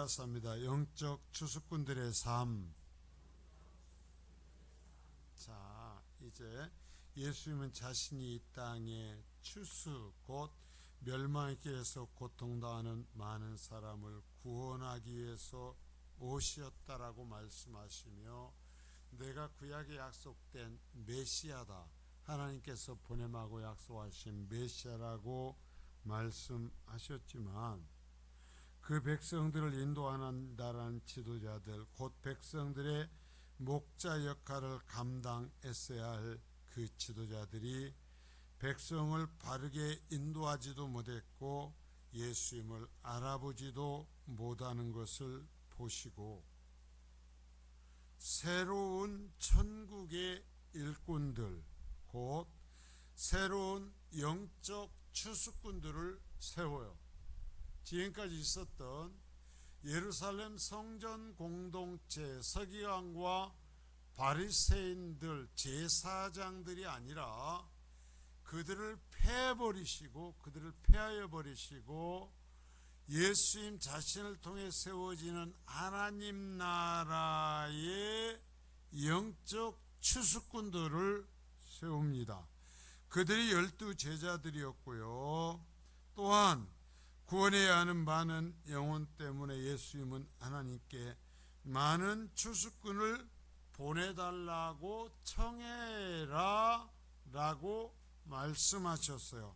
따라서 합니다. 영적 추수꾼들의 삶. 자, 이제 예수님은 자신이 이 땅에 추수, 곧 멸망의 길에서 고통당하는 많은 사람을 구원하기 위해서 오셨다라고 말씀하시며, 내가 구약에 약속된 메시아다, 하나님께서 보내라고 약속하신 메시아라고 말씀하셨지만, 그 백성들을 인도한다라는 지도자들, 곧 백성들의 목자 역할을 감당했어야 할 그 지도자들이 백성을 바르게 인도하지도 못했고 예수님을 알아보지도 못하는 것을 보시고, 새로운 천국의 일꾼들, 곧 새로운 영적 추수꾼들을 세워요. 지금까지 있었던 예루살렘 성전 공동체 서기관과 바리새인들, 제사장들이 아니라 그들을 그들을 폐하여 버리시고 예수님 자신을 통해 세워지는 하나님 나라의 영적 추수꾼들을 세웁니다. 그들이 12 제자들이었고요. 또한 구원해야 하는 많은 영혼 때문에 예수님은 하나님께 많은 추수꾼을 보내달라고 청해라 라고 말씀하셨어요.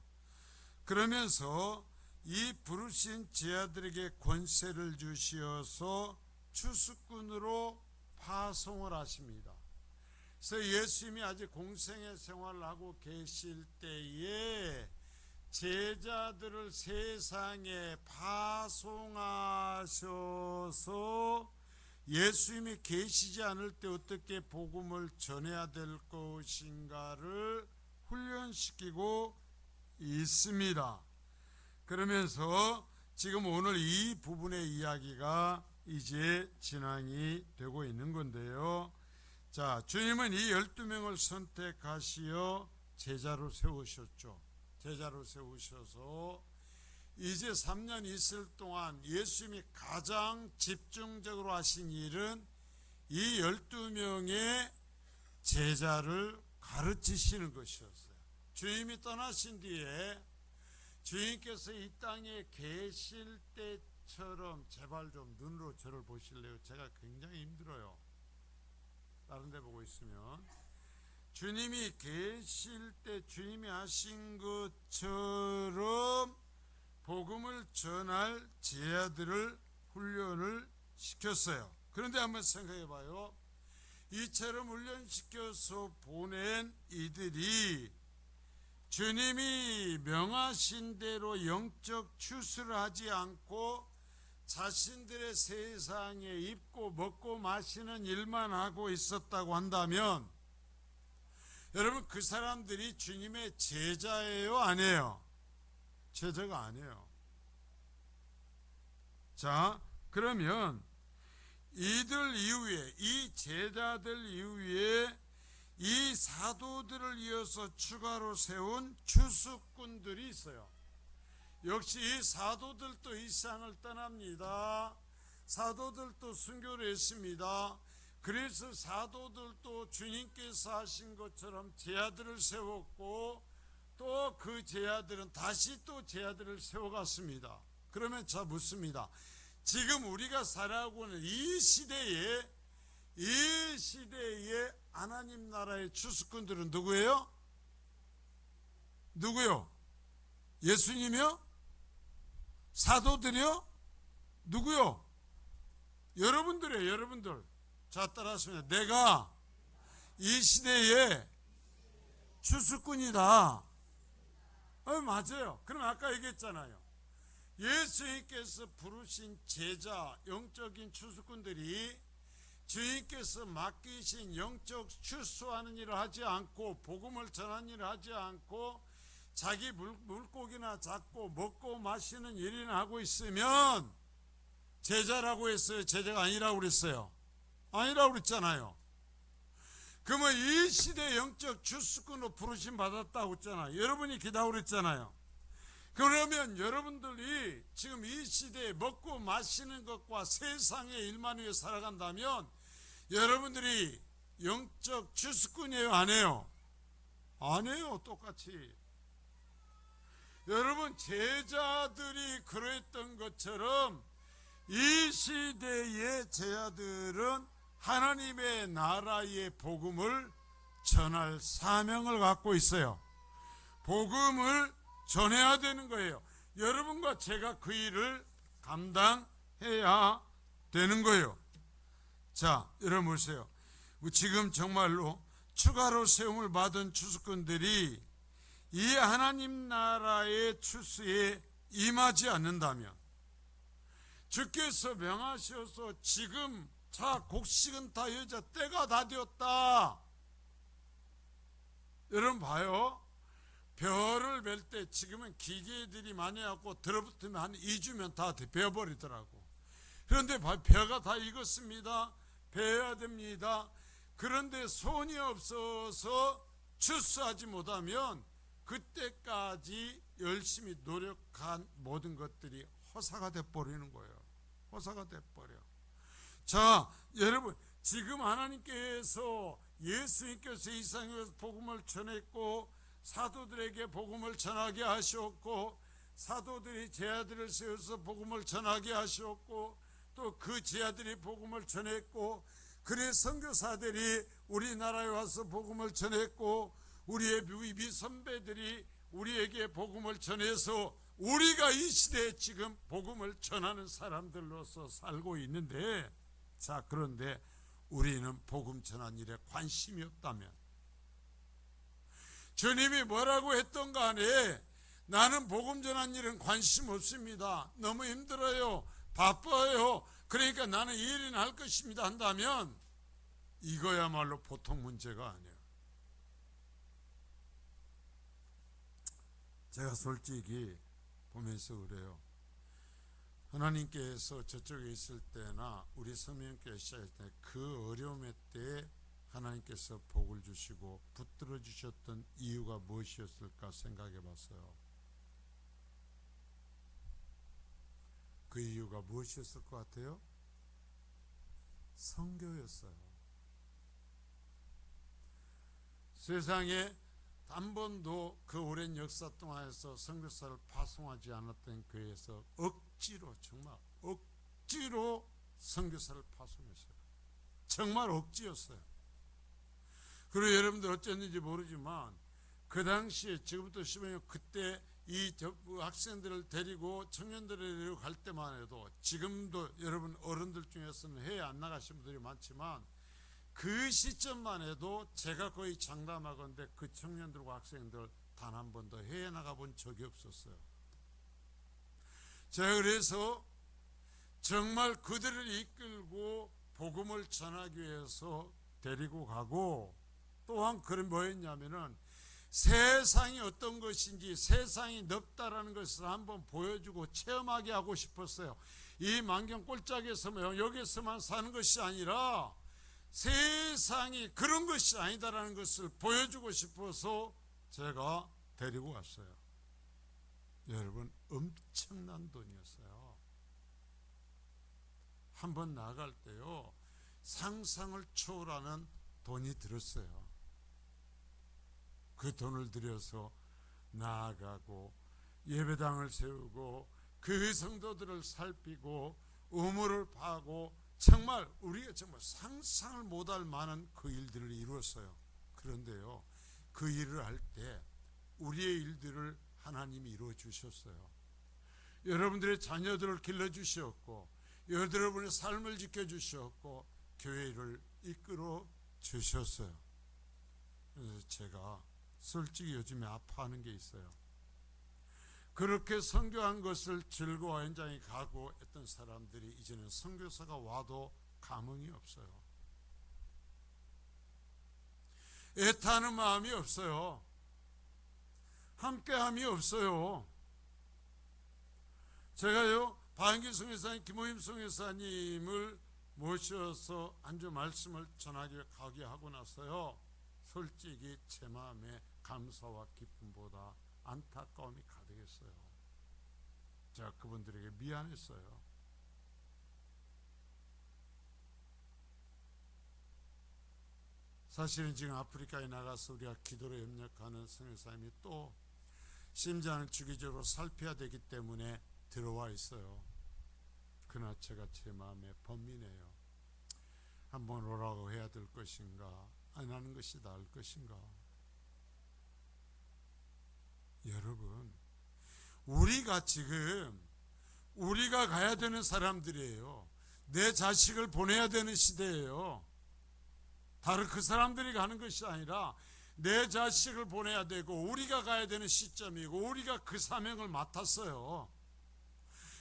그러면서 이 부르신 제자들에게 권세를 주시어서 추수꾼으로 파송을 하십니다. 그래서 예수님이 아직 공생의 생활을 하고 계실 때에 제자들을 세상에 파송하셔서 예수님이 계시지 않을 때 어떻게 복음을 전해야 될 것인가를 훈련시키고 있습니다. 그러면서 지금 오늘 이 부분의 이야기가 이제 진행이 되고 있는 건데요. 자, 주님은 이 12명을 선택하시어 제자로 세우셨죠. 제자로 세우셔서 이제 3년 있을 동안 예수님이 가장 집중적으로 하신 일은 이 12명의 제자를 가르치시는 것이었어요. 주님이 떠나신 뒤에 주님께서 이 땅에 계실 때처럼, 제발 좀 눈으로 저를 보실래요? 제가 굉장히 힘들어요. 다른 데 보고 있으면. 주님이 계실 때 주님이 하신 것처럼 복음을 전할 제자들을 훈련을 시켰어요. 그런데 한번 생각해 봐요. 이처럼 훈련시켜서 보낸 이들이 주님이 명하신 대로 영적 추수를 하지 않고 자신들의 세상에 입고 먹고 마시는 일만 하고 있었다고 한다면, 여러분, 그 사람들이 주님의 제자예요, 아니에요? 제자가 아니에요. 자, 그러면 이들 이후에, 이 제자들 이후에 이 사도들을 이어서 추가로 세운 추수꾼들이 있어요. 역시 이 사도들도 이 세상을 떠납니다. 사도들도 순교를 했습니다. 그래서 사도들도 주님께서 하신 것처럼 제자들을 세웠고, 또 그 제자들은 다시 또 제자들을 세워갔습니다. 그러면 저 묻습니다. 지금 우리가 살아가고 있는 이 시대에 하나님 나라의 추수꾼들은 누구예요? 누구요? 예수님이요? 사도들이요? 누구요? 여러분들이에요, 여러분들. 자, 따라하시면, 내가 이 시대의 추수꾼이다. 맞아요. 그럼 아까 얘기했잖아요. 예수님께서 부르신 제자, 영적인 추수꾼들이 주님께서 맡기신 영적 추수하는 일을 하지 않고, 복음을 전하는 일을 하지 않고 자기 물고기나 잡고 먹고 마시는 일이나 하고 있으면 제자라고 했어요? 제자가 아니라고 그랬어요? 아니라고 그랬잖아요. 그러면 이 시대 영적 추수꾼으로 부르심 받았다고 했잖아요. 여러분이 기다리고 그랬잖아요. 그러면 여러분들이 지금 이 시대에 먹고 마시는 것과 세상의 일만 위해 살아간다면 여러분들이 영적 주수꾼이에요, 안 해요? 안 해요. 똑같이. 여러분, 제자들이 그랬던 것처럼 이 시대의 제자들은 하나님의 나라의 복음을 전할 사명을 갖고 있어요. 복음을 전해야 되는 거예요. 여러분과 제가 그 일을 감당해야 되는 거예요. 자, 여러분 보세요. 지금 정말로 추가로 세움을 받은 추수꾼들이 이 하나님 나라의 추수에 임하지 않는다면, 주께서 명하셔서 지금 자 곡식은 다 여자 때가 다 되었다. 여러분 봐요. 벼를 벨 때 지금은 기계들이 많이 갖고 들어붙으면 한 2주면 다 베어버리더라고. 그런데 벼가 다 익었습니다. 베어야 됩니다. 그런데 손이 없어서 추수하지 못하면 그때까지 열심히 노력한 모든 것들이 허사가 돼버리는 거예요. 허사가 돼버려. 자, 여러분, 지금 하나님께서 예수님께서 이 세상에서 복음을 전했고 사도들에게 복음을 전하게 하셨고 사도들이 제자들을 세워서 복음을 전하게 하셨고 또 그 제자들이 복음을 전했고 그래 선교사들이 우리나라에 와서 복음을 전했고 우리의 미 선배들이 우리에게 복음을 전해서 우리가 이 시대에 지금 복음을 전하는 사람들로서 살고 있는데, 자, 그런데 우리는 복음 전한 일에 관심이 없다면, 주님이 뭐라고 했던 간에 나는 복음 전한 일은 관심 없습니다. 너무 힘들어요. 바빠요. 그러니까 나는 이 일은 할 것입니다 한다면 이거야말로 보통 문제가 아니에요. 제가 솔직히 보면서 그래요. 하나님께서 저쪽에 있을 때나 우리 성령교회 시작할 때 그 어려움의 때에 하나님께서 복을 주시고 붙들어 주셨던 이유가 무엇이었을까 생각해 봤어요. 그 이유가 무엇이었을 것 같아요? 선교였어요. 세상에 한 번도 그 오랜 역사 동안에서 선교사를 파송하지 않았던 교회에서 억지로, 정말 억지로 선교사를 파송했어요. 정말 억지였어요. 그리고 여러분들 어쨌는지 모르지만 그 당시에 지금부터 15년 그때 이 학생들을 데리고 청년들을 데리고 갈 때만 해도 지금도 여러분 어른들 중에서는 해외 안 나가신 분들이 많지만 그 시점만 해도 제가 거의 장담하건대 그 청년들과 학생들 단 한 번도 해외 나가본 적이 없었어요. 제가 그래서 정말 그들을 이끌고 복음을 전하기 위해서 데리고 가고 또한 그런 뭐였냐면은 세상이 어떤 것인지 세상이 넓다라는 것을 한번 보여주고 체험하게 하고 싶었어요. 이 만경 꼴짝에서 여기서만 사는 것이 아니라 세상이 그런 것이 아니다라는 것을 보여주고 싶어서 제가 데리고 왔어요. 여러분, 엄청난 돈이었어요. 한번 나갈 때요 상상을 초월하는 돈이 들었어요. 그 돈을 들여서 나아가고 예배당을 세우고 그 성도들을 살피고 우물을 파고 정말 우리가 정말 상상을 못할 만한 그 일들을 이루었어요. 그런데요 그 일을 할 때 우리의 일들을 하나님이 이루어 주셨어요. 여러분들의 자녀들을 길러주셨고 여러분의 삶을 지켜주셨고 교회를 이끌어 주셨어요. 그래서 제가 솔직히 요즘에 아파하는 게 있어요. 그렇게 선교한 것을 즐거워 현장에 가고 했던 사람들이 이제는 선교사가 와도 감흥이 없어요. 애타는 마음이 없어요. 함께함이 없어요. 제가요 박은기 선교사님, 김호임 선교사님을 모셔서 한 주 말씀을 전하게 가게 하고 나서요 솔직히 제 마음에 감사와 기쁨보다 안타까움이 가득했어요. 제가 그분들에게 미안했어요. 사실은 지금 아프리카에 나가서 우리가 기도로 협력하는 선교사님이 또 심장을 주기적으로 살펴야 되기 때문에 들어와 있어요. 그러나 제가 제 마음에 번민해요. 한번 오라고 해야 될 것인가, 안 하는 것이 나을 것인가. 여러분, 우리가 지금 우리가 가야 되는 사람들이에요. 내 자식을 보내야 되는 시대예요. 다른 그 사람들이 가는 것이 아니라 내 자식을 보내야 되고 우리가 가야 되는 시점이고 우리가 그 사명을 맡았어요.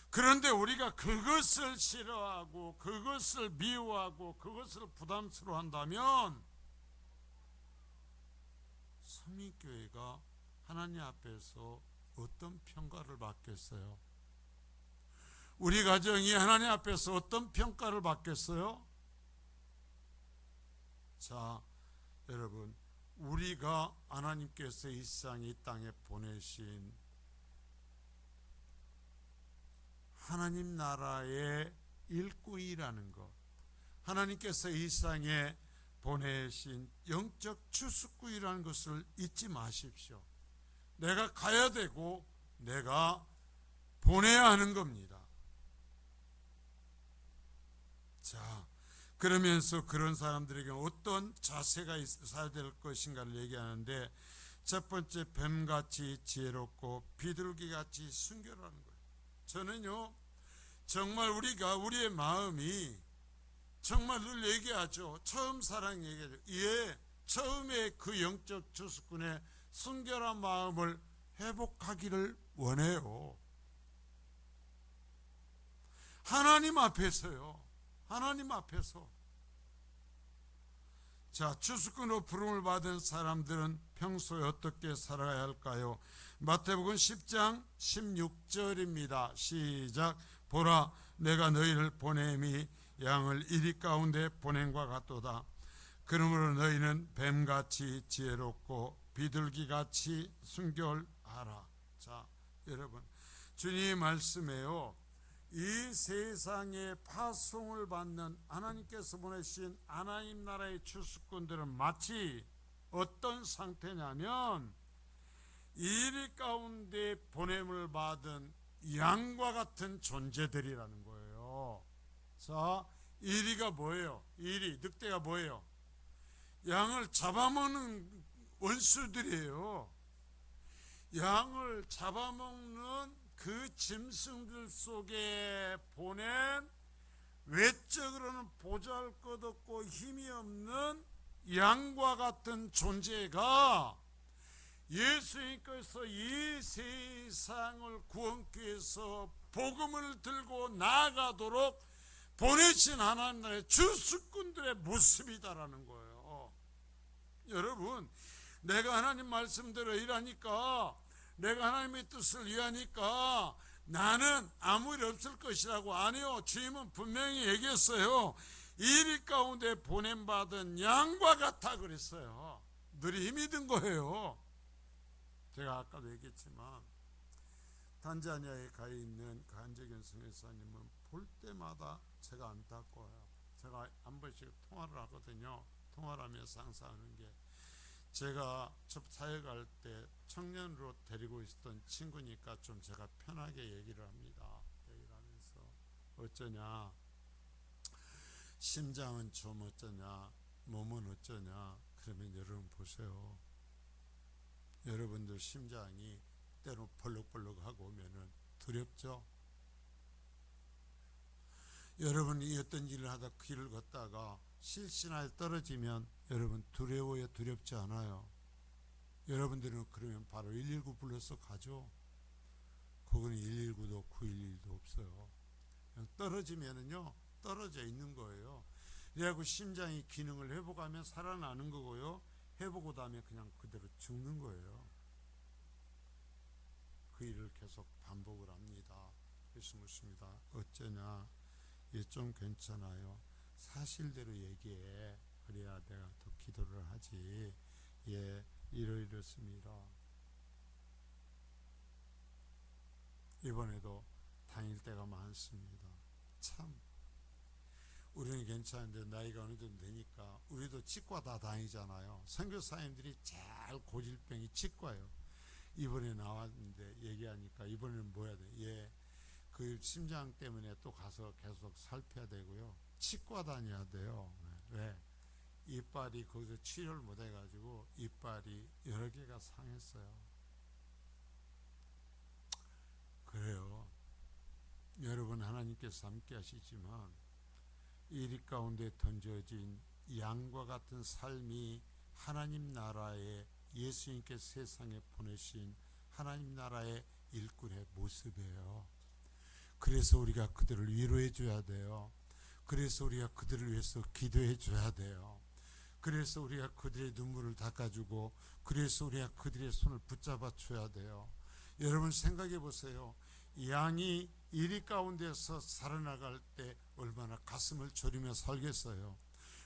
그런데 우리가 그것을 싫어하고 그것을 미워하고 그것을 부담스러워한다면 성민교회가 하나님 앞에서 어떤 평가를 받겠어요? 우리 가정이 하나님 앞에서 어떤 평가를 받겠어요? 자, 여러분, 우리가 하나님께서 이 세상 이 땅에 보내신 하나님 나라의 일꾼이라는 것, 하나님께서 이 세상에 보내신 영적 추수꾼이라는 것을 잊지 마십시오. 내가 가야 되고 내가 보내야 하는 겁니다. 자, 그러면서 그런 사람들에게 어떤 자세가 있어야 될 것인가를 얘기하는데, 첫 번째, 뱀같이 지혜롭고 비둘기같이 순결하는 거예요. 저는요, 정말 우리의 마음이 정말 늘 얘기하죠. 처음 사랑 얘기하죠. 예, 처음에 그 영적 추수꾼의 순결한 마음을 회복하기를 원해요. 하나님 앞에서요. 하나님 앞에서. 자, 추수꾼으로 부름을 받은 사람들은 평소에 어떻게 살아야 할까요? 마태복음 10장 16절입니다. 시작. 보라, 내가 너희를 보냄이 양을 이리 가운데 보냄과 같도다. 그러므로 너희는 뱀같이 지혜롭고 비둘기같이 순결하라. 자, 여러분, 주님의 말씀에요, 이 세상에 파송을 받는 하나님께서 보내신 하나님 나라의 추수꾼들은 마치 어떤 상태냐면 이리 가운데 보냄을 받은 양과 같은 존재들이라는 거예요. 자, 이리가 뭐예요? 이리, 늑대가 뭐예요? 양을 잡아먹는 원수들이에요. 양을 잡아먹는 그 짐승들 속에 보낸 외적으로는 보잘것없고 힘이 없는 양과 같은 존재가 예수님께서 이 세상을 구원하기 위해서 복음을 들고 나아가도록 보내신 하나님 나라의 주수꾼들의 모습이다라는 거예요. 여러분, 내가 하나님 말씀대로 일하니까, 내가 하나님의 뜻을 위하니까 나는 아무 일 없을 것이라고. 아니요, 주님은 분명히 얘기했어요. 일 가운데 보냄받은 양과 같아 그랬어요. 늘이 힘이 든 거예요. 제가 아까도 얘기했지만 탄자니아에 가 있는 그 한재균 선교사님은 볼 때마다 제가 안타까워요. 제가 한 번씩 통화를 하거든요. 통화를 하면서 항상 하는 게, 제가 첫 사역할 때 청년으로 데리고 있었던 친구니까 좀 제가 편하게 얘기를 합니다. 얘기를 하면서 어쩌냐, 심장은 좀 어쩌냐, 몸은 어쩌냐. 그러면 여러분 보세요. 여러분들 심장이 때로 벌럭벌럭하고 오면은 두렵죠? 여러분이 어떤 일을 하다 길을 걷다가 실신하에 떨어지면 여러분 두려워요? 두렵지 않아요? 여러분들은 그러면 바로 119 불러서 가죠. 거기는 119도 911도 없어요. 그냥 떨어지면은요, 떨어져 있는 거예요. 그래갖고 심장이 기능을 회복하면 살아나는 거고요, 회복하고 다음에 그냥 그대로 죽는 거예요. 그 일을 계속 반복을 합니다. 그래서 묻습니다. 어쩌냐? 얘 좀 괜찮아요. 사실대로 얘기해. 그래야 내가 더 기도를 하지. 예, 이렇습니다. 이번에도 다닐 때가 많습니다. 참 우리는 괜찮은데 나이가 어느 정도 되니까 우리도 치과 다 다니잖아요. 선교사님들이 제일 고질병이 치과예요. 이번에 나왔는데 얘기하니까 이번에는 뭐 해야 돼? 예, 그 심장 때문에 또 가서 계속 살펴야 되고요. 치과 다녀야 돼요. 왜? 이빨이 거기서 치료를 못 해가지고 이빨이 여러 개가 상했어요. 그래요. 여러분, 하나님께서 함께 하시지만 일 가운데 던져진 양과 같은 삶이 하나님 나라의, 예수님께서 세상에 보내신 하나님 나라의 일꾼의 모습이에요. 그래서 우리가 그들을 위로해 줘야 돼요. 그래서 우리가 그들을 위해서 기도해 줘야 돼요. 그래서 우리가 그들의 눈물을 닦아주고, 그래서 우리가 그들의 손을 붙잡아 줘야 돼요. 여러분 생각해 보세요. 양이 이리 가운데서 살아나갈 때 얼마나 가슴을 졸이며 살겠어요.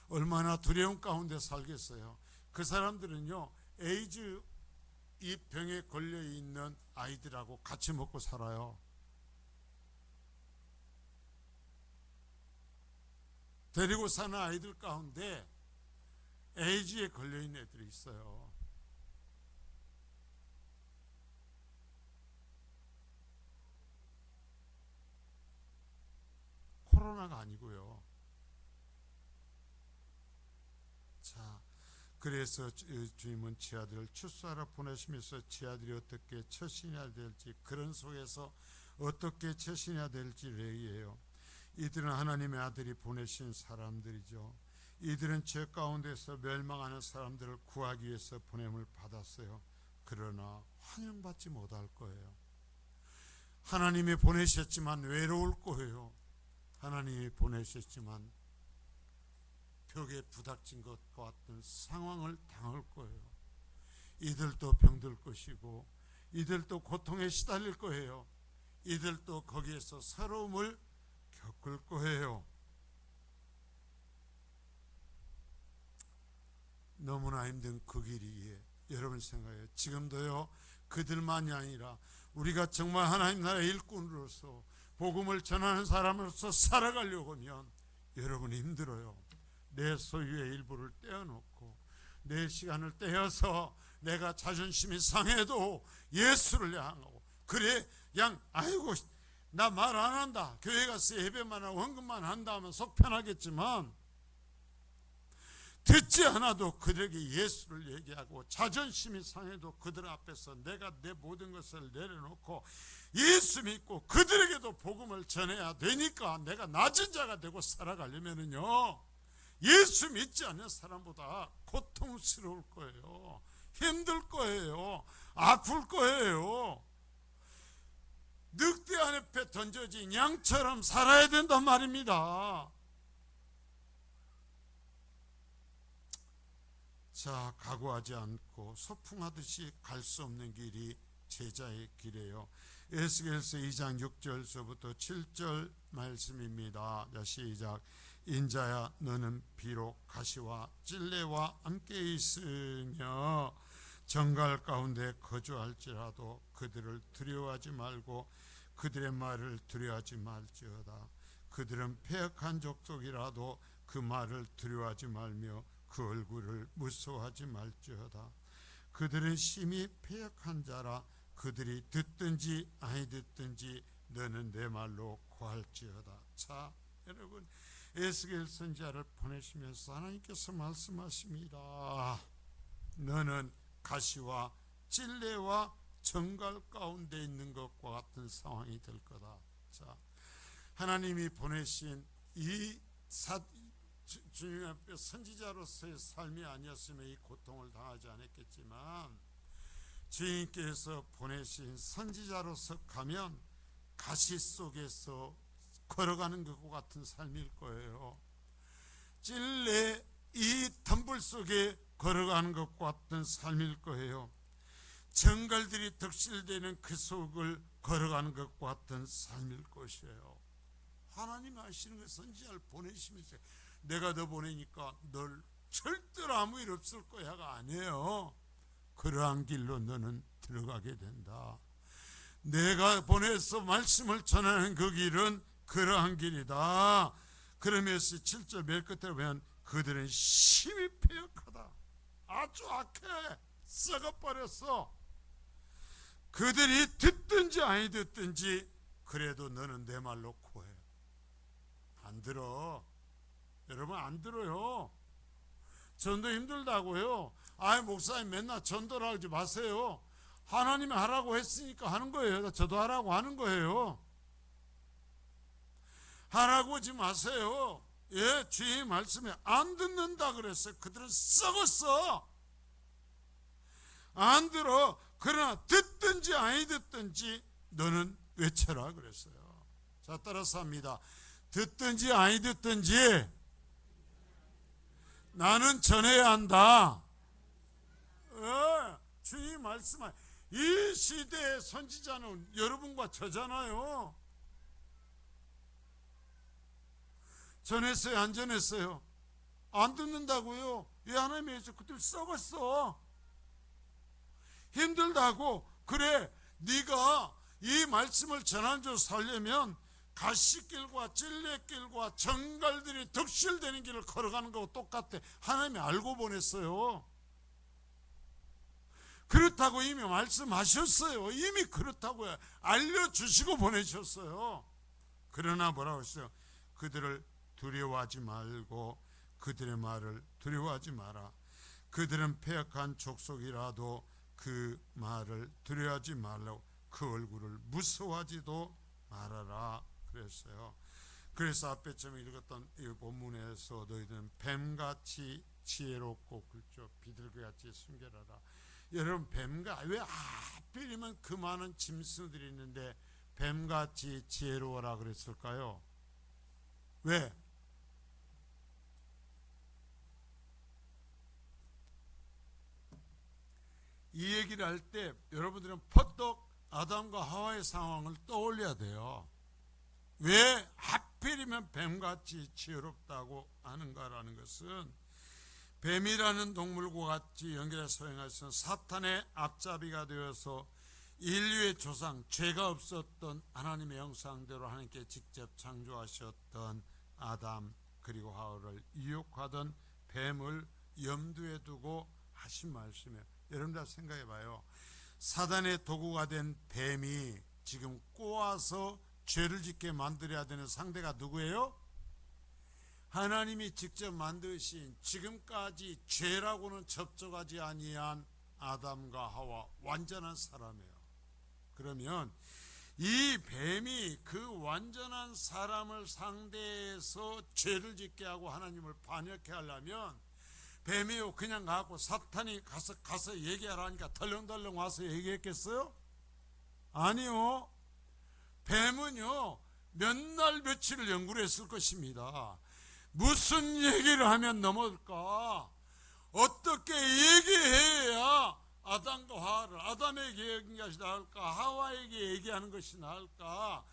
얼마나 두려움 가운데 살겠어요. 그 사람들은요, 에이즈 이 병에 걸려있는 아이들하고 같이 먹고 살아요. 데리고 사는 아이들 가운데 에이즈에 걸려있는 애들이 있어요. 코로나가 아니고요. 자, 그래서 주님은 지 아들을 출소하라 보내시면서 지 아들이 어떻게 처신해야 될지, 그런 속에서 어떻게 처신해야 될지를 얘기해요. 이들은 하나님의 아들이 보내신 사람들이죠. 이들은 죄 가운데서 멸망하는 사람들을 구하기 위해서 보냄을 받았어요. 그러나 환영받지 못할 거예요. 하나님이 보내셨지만 외로울 거예요. 하나님이 보내셨지만 벽에 부닥친 것과 같은 상황을 당할 거예요. 이들도 병들 것이고, 이들도 고통에 시달릴 거예요. 이들도 거기에서 서러움을 겪을 거예요. 너무나 힘든 그 길이에 여러분 생각해요. 지금도요, 그들만이 아니라 우리가 정말 하나님 나라의 일꾼으로서 복음을 전하는 사람으로서 살아가려고 하면 여러분 힘들어요. 내 소유의 일부를 떼어놓고 내 시간을 떼어서 내가 자존심이 상해도 예수를 향하고, 그래 그냥 아이고 나 말 안 한다, 교회 가서 예배만 하고 헌금만 한다 하면 속 편하겠지만, 듣지 않아도 그들에게 예수를 얘기하고, 자존심이 상해도 그들 앞에서 내가 내 모든 것을 내려놓고 예수 믿고 그들에게도 복음을 전해야 되니까, 내가 낮은 자가 되고 살아가려면요, 예수 믿지 않는 사람보다 고통스러울 거예요. 힘들 거예요. 아플 거예요. 늑대 앞에 던져진 양처럼 살아야 된단 말입니다. 자, 각오하지 않고 소풍하듯이 갈 수 없는 길이 제자의 길이에요. 에스겔서 2장 6절서부터 7절 말씀입니다. 자, 시작. 인자야, 너는 비록 가시와 찔레와 함께 있으며 정갈 가운데 거주할지라도 그들을 두려워하지 말고 그들의 말을 두려워하지 말지어다. 그들은 패역한 족속이라도 그 말을 두려워하지 말며 그 얼굴을 무서워하지 말지어다. 그들은 심히 패역한 자라. 그들이 듣든지 아니 듣든지 너는 내 말로 고할지어다. 자, 여러분, 에스겔 선지자를 보내시면서 하나님께서 말씀하십니다. 너는 가시와 찔레와 정갈 가운데 있는 것과 같은 상황이 될 거다. 자, 하나님이 보내신 이 주님 앞에 선지자로서의 삶이 아니었으면 이 고통을 당하지 않았겠지만, 주님께서 보내신 선지자로서 가면 가시 속에서 걸어가는 것과 같은 삶일 거예요. 찔레 이 덤불 속에 걸어가는 것과 같은 삶일 거예요. 정갈들이 덕실되는 그 속을 걸어가는 것과 같은 삶일 것이에요. 하나님 하시는 거, 선지자를 보내시면서 내가 너 보내니까 널 절대로 아무 일 없을 거야가 아니에요. 그러한 길로 너는 들어가게 된다. 내가 보내서 말씀을 전하는 그 길은 그러한 길이다. 그러면서 7절 맨 끝에 보면 그들은 심히 패역하다. 아주 악해. 썩어버렸어. 그들이 듣든지 아니 듣든지 그래도 너는 내 말로 구해. 안 들어. 여러분 안 들어요. 전도 힘들다고요. 아이 목사님 맨날 전도를 하지 마세요. 하나님이 하라고 했으니까 하는 거예요. 저도 하라고 하는 거예요. 하라고 하지 마세요. 예, 주의 말씀에 안 듣는다 그랬어요. 그들은 썩었어. 안 들어. 그러나 듣든지 아니 듣든지 너는 외쳐라 그랬어요. 자, 따라서 합니다. 듣든지 아니 듣든지 나는 전해야 한다. 주의 말씀을. 이 시대의 선지자는 여러분과 저잖아요. 전했어요? 안 전했어요? 안 듣는다고요? 왜 하나님이 해서 그들 썩었어. 힘들다고. 그래, 네가 이 말씀을 전환적으로 살려면 가시길과 찔레길과 정갈들이 덕실되는 길을 걸어가는 거하고 똑같아. 하나님이 알고 보냈어요. 그렇다고 이미 말씀하셨어요. 이미 그렇다고 알려주시고 보내셨어요. 그러나 뭐라고 했어요? 그들을 두려워하지 말고 그들의 말을 두려워하지 마라. 그들은 패역한 족속이라도 그 말을 두려워하지 말라고. 그 얼굴을 무서워하지도 말아라 그랬어요. 그래서 앞에 처음 읽었던 이 본문에서 너희들은 뱀같이 지혜롭고 굵죠 비둘기같이 순결하라. 여러분 뱀과 왜 하필이면 그 많은 짐승들이 있는데 뱀같이 지혜로워라 그랬을까요? 왜? 이 얘기를 할 때 여러분들은 퍼뜩 아담과 하와의 상황을 떠올려야 돼요. 왜 하필이면 뱀같이 지혜롭다고 하는가라는 것은 뱀이라는 동물과 같이 연결해서 소행할 수 있는 사탄의 앞잡이가 되어서 인류의 조상, 죄가 없었던 하나님의 형상대로 하나님께 직접 창조하셨던 아담 그리고 하와를 유혹하던 뱀을 염두에 두고 하신 말씀이에요. 여러분들 생각해 봐요. 사단의 도구가 된 뱀이 지금 꼬아서 죄를 짓게 만들어야 되는 상대가 누구예요? 하나님이 직접 만드신 지금까지 죄라고는 접촉하지 아니한 아담과 하와 완전한 사람이에요. 그러면 이 뱀이 그 완전한 사람을 상대해서 죄를 짓게 하고 하나님을 반역해 하려면 뱀이요 그냥 가고 사탄이 가서 얘기하라니까 덜렁덜렁 와서 얘기했겠어요? 아니요. 뱀은요 몇 날 며칠을 연구를 했을 것입니다. 무슨 얘기를 하면 넘어갈까? 어떻게 얘기해야 아담과 하와를 아담에게 얘기하는 것이 나을까? 하와에게 얘기하는 것이 나을까?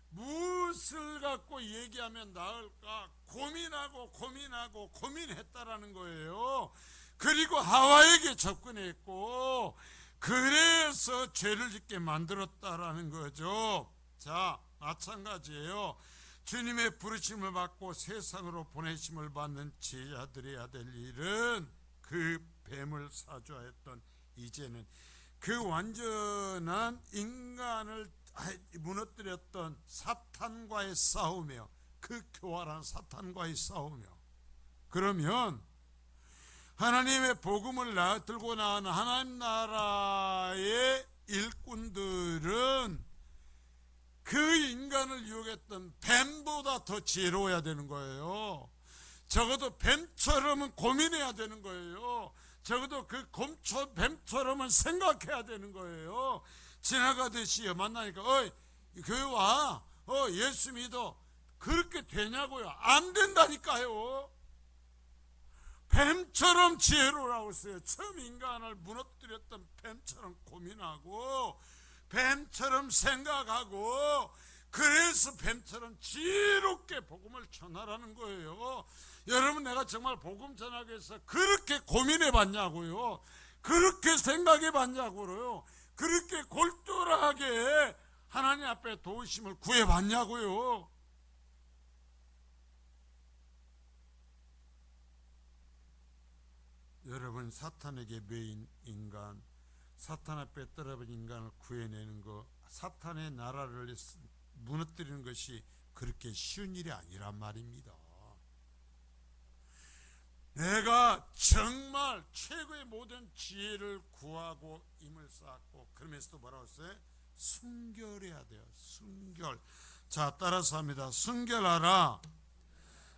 무엇을 갖고 얘기하면 나을까? 고민하고 고민했다라는 거예요. 그리고 하와에게 접근했고 그래서 죄를 짓게 만들었다라는 거죠. 자, 마찬가지예요. 주님의 부르심을 받고 세상으로 보내심을 받는 제자들이 해야 될 일은 그 뱀을 사주하였던 이제는 그 완전한 인간을 무너뜨렸던 사탄과의 싸움이요. 그 교활한 사탄과의 싸움이요. 그러면 하나님의 복음을 들고 나온 하나님 나라의 일꾼들은 그 인간을 유혹했던 뱀보다 더 지혜로워야 되는 거예요. 적어도 뱀처럼은 고민해야 되는 거예요. 적어도 그 뱀처럼은 생각해야 되는 거예요. 지나가듯이 만나니까 교회 와, 예수 믿어. 그렇게 되냐고요? 안 된다니까요. 뱀처럼 지혜로우라고 했어요. 처음 인간을 무너뜨렸던 뱀처럼 고민하고 뱀처럼 생각하고 그래서 뱀처럼 지혜롭게 복음을 전하라는 거예요. 여러분 내가 정말 복음 전하기 위해서 그렇게 고민해 봤냐고요. 그렇게 생각해 봤냐고요. 그렇게 골똘하게 하나님 앞에 도우심을 구해봤냐고요. 여러분, 사탄에게 매인 인간, 사탄 앞에 떨어진 인간을 구해내는 것, 사탄의 나라를 무너뜨리는 것이 그렇게 쉬운 일이 아니란 말입니다. 내가 정말 최고의 모든 지혜를 구하고 힘을 쌓고, 그러면서도 뭐라고 했어요? 순결해야 돼요. 순결. 자, 따라서 합니다. 순결하라.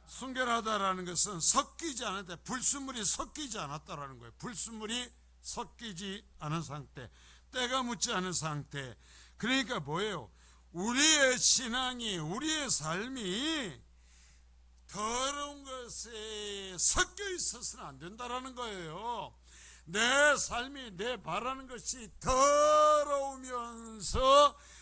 순결하다라는 것은 섞이지 않았다. 불순물이 섞이지 않았다라는 거예요. 불순물이 섞이지 않은 상태, 때가 묻지 않은 상태. 그러니까 뭐예요? 우리의 신앙이, 우리의 삶이 더러운 것에 섞여 있어서는 안 된다라는 거예요. 내 삶이, 내 바라는 것이 더러우면서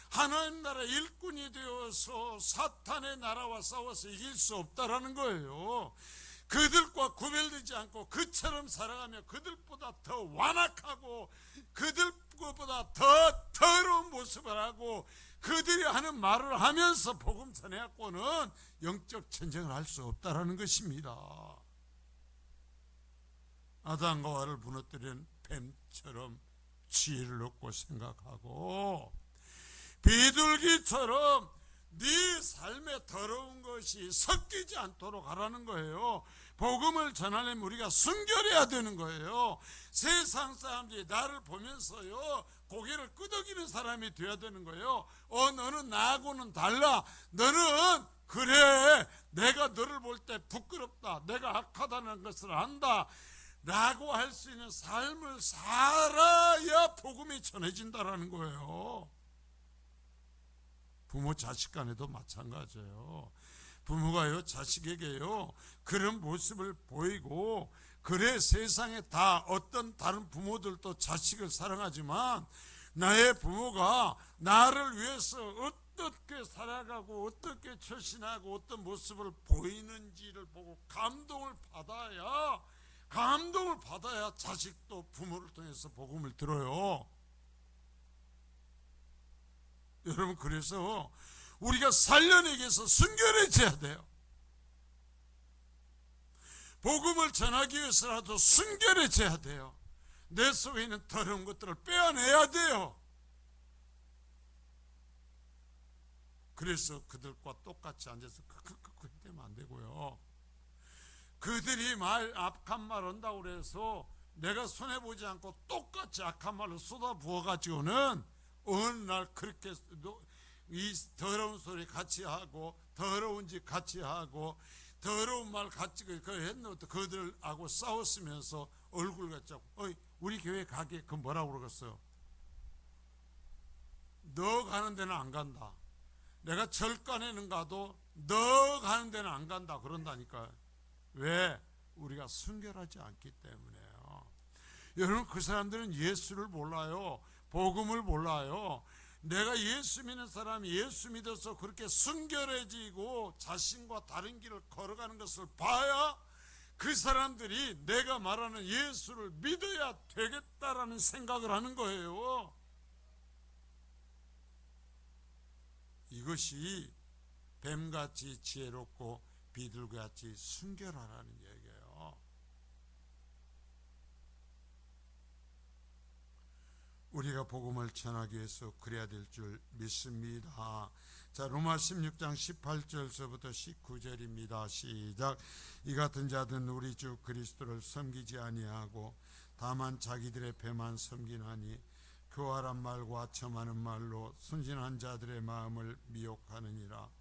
하나님 나라 일꾼이 되어서 사탄의 나라와 싸워서 이길 수 없다라는 거예요. 그들과 구별되지 않고 그처럼 살아가며 그들보다 더 완악하고 그들보다 더 더러운 모습을 하고 그들이 하는 말을 하면서 복음 전해갖고는 영적 전쟁을 할 수 없다라는 것입니다. 아담과 하와를 무너뜨린 뱀처럼 지혜를 얻고 생각하고, 비둘기처럼 네 삶에 더러운 것이 섞이지 않도록 하라는 거예요. 복음을 전하려면 우리가 순결해야 되는 거예요. 세상 사람들이 나를 보면서요 고개를 끄덕이는 사람이 되어야 되는 거예요. 너는 나하고는 달라. 너는 그래, 내가 너를 볼 때 부끄럽다, 내가 악하다는 것을 안다 라고 할 수 있는 삶을 살아야 복음이 전해진다라는 거예요. 부모 자식 간에도 마찬가지예요. 부모가요 자식에게요 그런 모습을 보이고, 그래 세상에 다 어떤 다른 부모들도 자식을 사랑하지만 나의 부모가 나를 위해서 어떻게 살아가고 어떻게 처신하고 어떤 모습을 보이는지를 보고 감동을 받아야 자식도 부모를 통해서 복음을 들어요. 여러분, 그래서 우리가 살려내기 위해서 순결해져야 돼요. 복음을 전하기 위해서라도 순결해져야 돼요. 내 속에 있는 더러운 것들을 빼어내야 돼요. 그래서 그들과 똑같이 앉아서 그렇게 되면 안 되고요. 그들이 악한 말 한다고 그래서 내가 손해보지 않고 똑같이 악한 말을 쏟아 부어가지고는 어느 날 그렇게 이 더러운 소리 같이 하고 더러운 짓 같이 하고 더러운 말 같이 했는데 그들하고 싸웠으면서 얼굴 같자고 우리 교회 가게 그 뭐라고 그러겠어요? 너 가는 데는 안 간다. 내가 절간에는 가도 너 가는 데는 안 간다 그런다니까. 왜? 우리가 순결하지 않기 때문에요. 여러분, 그 사람들은 예수를 몰라요. 복음을 몰라요. 내가 예수 믿는 사람이 예수 믿어서 그렇게 순결해지고 자신과 다른 길을 걸어가는 것을 봐야 그 사람들이 내가 말하는 예수를 믿어야 되겠다라는 생각을 하는 거예요. 이것이 뱀같이 지혜롭고 비둘기같이 순결하라는 얘기예요. 우리가 복음을 전하기 위해서 그래야 될 줄 믿습니다. 자, 로마 16장 18절서부터 19절입니다. 시작. 이 같은 자들은 우리 주 그리스도를 섬기지 아니하고 다만 자기들의 배만 섬기나니 교활한 말과 점하는 말로 순진한 자들의 마음을 미혹하느니라.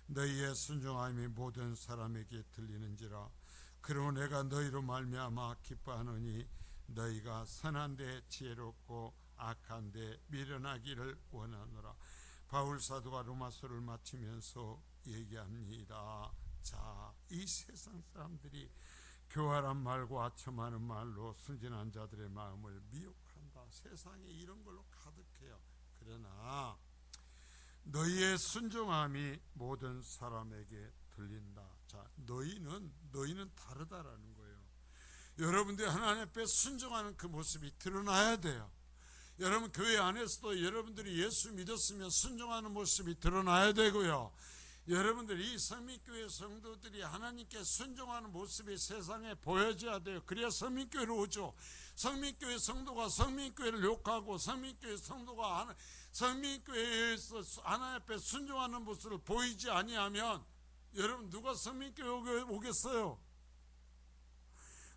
너희의 순종함이 모든 사람에게 들리는지라. 그러므로 내가 너희로 말미암아 기뻐하노니 너희가 선한데 지혜롭고 악한데 미련하기를 원하노라. 바울 사도가 로마서를 마치면서 얘기합니다. 자, 이 세상 사람들이 교활한 말과 점하는 말로 순진한 자들의 마음을 미혹한다. 세상에 이런 걸로 가득해요. 그러나 너희의 순종함이 모든 사람에게 들린다. 자, 너희는 다르다라는 거예요. 여러분들이 하나님 앞에 순종하는 그 모습이 드러나야 돼요. 여러분 교회 안에서도 여러분들이 예수 믿었으면 순종하는 모습이 드러나야 되고요. 여러분들이 이 성민교회 성도들이 하나님께 순종하는 모습이 세상에 보여져야 돼요. 그래야 성민교회로 오죠. 성민교회 성도가 성민교회를 욕하고 성민교회 성도가 성민교회에서 하나님 앞에 순종하는 모습을 보이지 아니하면 여러분 누가 성민교회 오겠어요?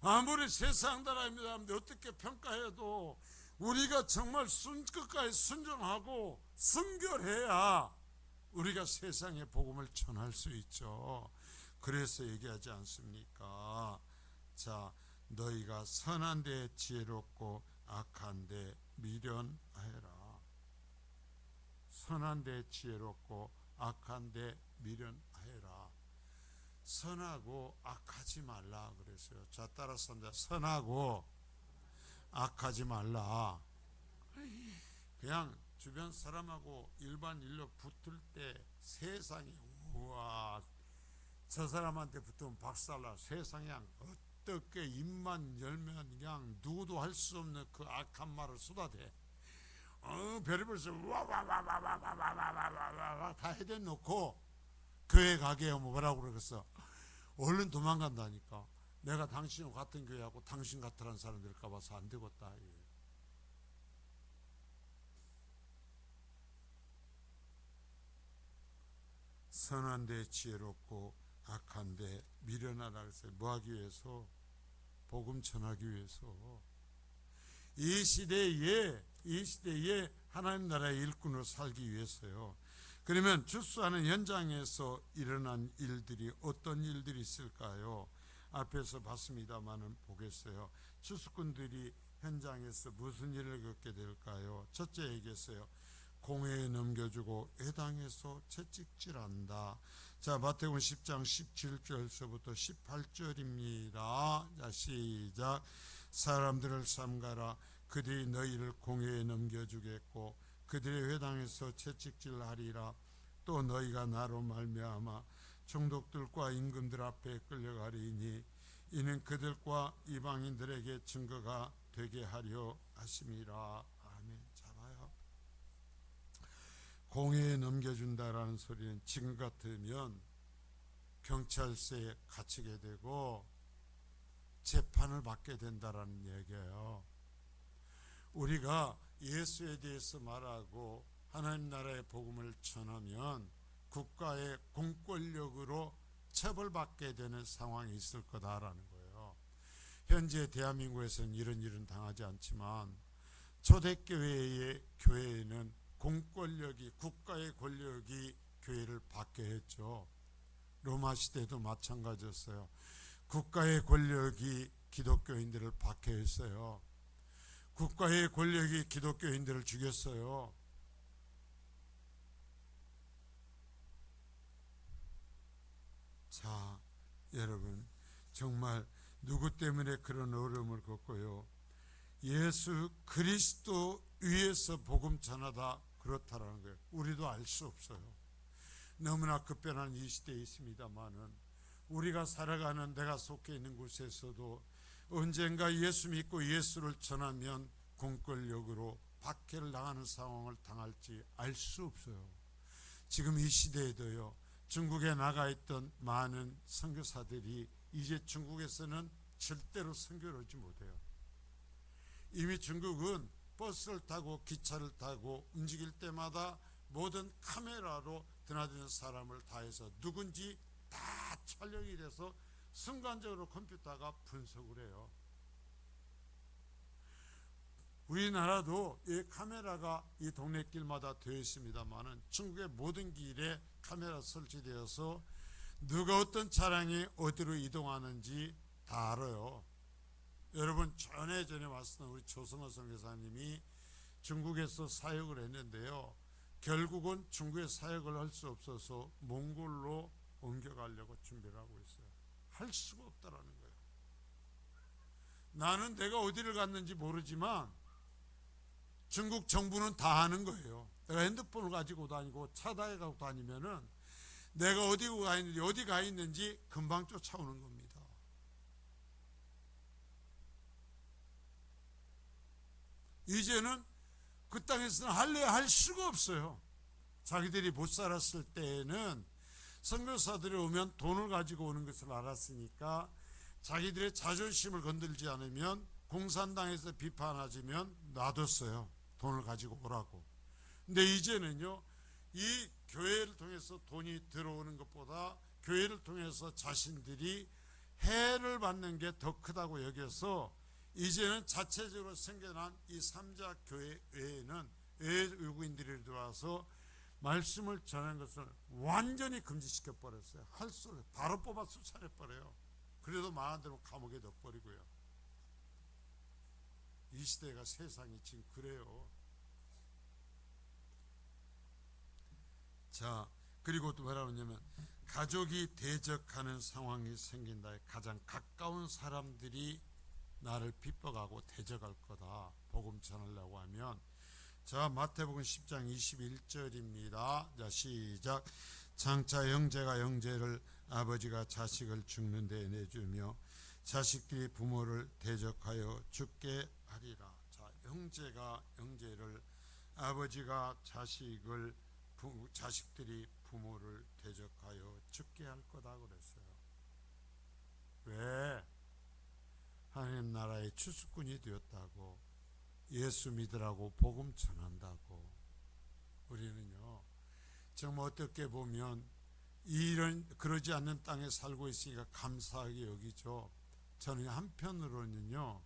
아무리 세상 나라입니다. 어떻게 평가해도 우리가 정말 끝까지 순종하고 순결해야 우리가 세상에 복음을 전할 수 있죠. 그래서 얘기하지 않습니까? 자, 너희가 선한 데 지혜롭고 악한 데 미련하여라. 선한 데 지혜롭고 악한 데 미련하여라. 선하고 악하지 말라 그랬어요. 자, 따라서 선하고 악하지 말라. 그냥 주변 사람하고 일반 일로 붙을 때 세상이 우와 저 사람한테 붙으면 박살나. 세상에 어떻게 입만 열면 그냥 누구도 할 수 없는 그 악한 말을 쏟아대. 별의별 와와와와와와와와와 다 해대놓고 교회 가게 하면 뭐라고 그러겠어? 얼른 도망간다니까. 내가 당신과 같은 교회하고 당신 같으라는 사람 될까 봐서 안 되겠다. 선한 데 지혜롭고 악한 데 미련하라 그랬어요. 뭐 하기 위해서? 복음 전하기 위해서. 이 시대에 하나님 나라의 일꾼으로 살기 위해서요. 그러면 주수하는 현장에서 일어난 일들이 어떤 일들이 있을까요? 앞에서 봤습니다만은 보겠어요. 주수꾼들이 현장에서 무슨 일을 겪게 될까요? 첫째 얘기했어요. 공회에 넘겨주고 회당에서 채찍질한다. 자, 마태복음 10장 17절서부터 18절입니다. 자, 시작. 사람들을 삼가라. 그들이 너희를 공회에 넘겨주겠고 그들의 회당에서 채찍질하리라. 또 너희가 나로 말미암아 총독들과 임금들 앞에 끌려가리니 이는 그들과 이방인들에게 증거가 되게 하려 하심이라. 아멘. 잡아요. 공회에 넘겨준다라는 소리는 지금 같으면 경찰서에 갇히게 되고 재판을 받게 된다라는 얘기예요. 우리가 예수에 대해서 말하고 하나님 나라의 복음을 전하면 국가의 공권력으로 처벌받게 되는 상황이 있을 거다라는 거예요. 현재 대한민국에서는 이런 일은 당하지 않지만 초대교회의 교회에는 공권력이 국가의 권력이 교회를 받게 했죠. 로마 시대도 마찬가지였어요. 국가의 권력이 기독교인들을 받게 했어요. 국가의 권력이 기독교인들을 죽였어요. 자, 여러분 정말 누구 때문에 그런 어려움을 겪고요. 예수 그리스도 위에서 복음 전하다 그렇다라는 거예요. 우리도 알 수 없어요. 너무나 급변한 이 시대에 있습니다만은 우리가 살아가는 내가 속해 있는 곳에서도 언젠가 예수 믿고 예수를 전하면 공권력으로 박해를 당하는 상황을 당할지 알 수 없어요. 지금 이 시대에도요. 중국에 나가 있던 많은 선교사들이 이제 중국에서는 절대로 선교를 하지 못해요. 이미 중국은 버스를 타고 기차를 타고 움직일 때마다 모든 카메라로 드나드는 사람을 다 해서 누군지 다 촬영이 돼서 순간적으로 컴퓨터가 분석을 해요. 우리나라도 이 카메라가 이 동네 길마다 되어 있습니다만은 중국의 모든 길에 카메라 설치되어서 누가 어떤 차량이 어디로 이동하는지 다 알아요. 여러분 전에 왔던 우리 조성호 선교사님이 중국에서 사역을 했는데요. 결국은 중국에 사역을 할 수 없어서 몽골로 옮겨가려고 준비를 하고 있어요. 할 수가 없다라는 거예요. 나는 내가 어디를 갔는지 모르지만 중국 정부는 다 아는 거예요. 내가 핸드폰을 가지고 다니고 차 타고 다니면은 내가 어디 가 있는지 금방 쫓아오는 겁니다. 이제는 그 땅에서는 할래 할 수가 없어요. 자기들이 못 살았을 때에는 선교사들이 오면 돈을 가지고 오는 것을 알았으니까 자기들의 자존심을 건들지 않으면 공산당에서 비판하지면 놔뒀어요. 돈을 가지고 오라고. 근데 이제는요, 이 교회를 통해서 돈이 들어오는 것보다 교회를 통해서 자신들이 해를 받는 게 더 크다고 여겨서 이제는 자체적으로 생겨난 이 삼자 교회 외에는 외국인들이 들어와서 말씀을 전하는 것을 완전히 금지시켜 버렸어요. 할 수 없어요. 바로 뽑아 수차려 버려요. 그래도 마음 대로 감옥에 넣어버리고요. 이 시대가 세상이 지금 그래요. 자, 그리고 또 뭐라고 하냐면 가족이 대적하는 상황이 생긴다. 가장 가까운 사람들이 나를 핍박하고 대적할 거다. 복음 전하려고 하면. 자, 마태복음 10장 21절입니다. 자, 시작. 장차 형제가 형제를, 아버지가 자식을 죽는 데 내주며 자식들이 부모를 대적하여 죽게 하리라. 자, 형제가 형제를, 아버지가 자식을, 자식들이 부모를 대적하여 죽게 할 거다 그랬어요. 왜? 하나님 나라의 추수꾼이 되었다고, 예수 믿으라고 복음 전한다고. 우리는요, 정말 어떻게 보면 이런 그러지 않는 땅에 살고 있으니까 감사하게 여기죠. 저는 한편으로는요,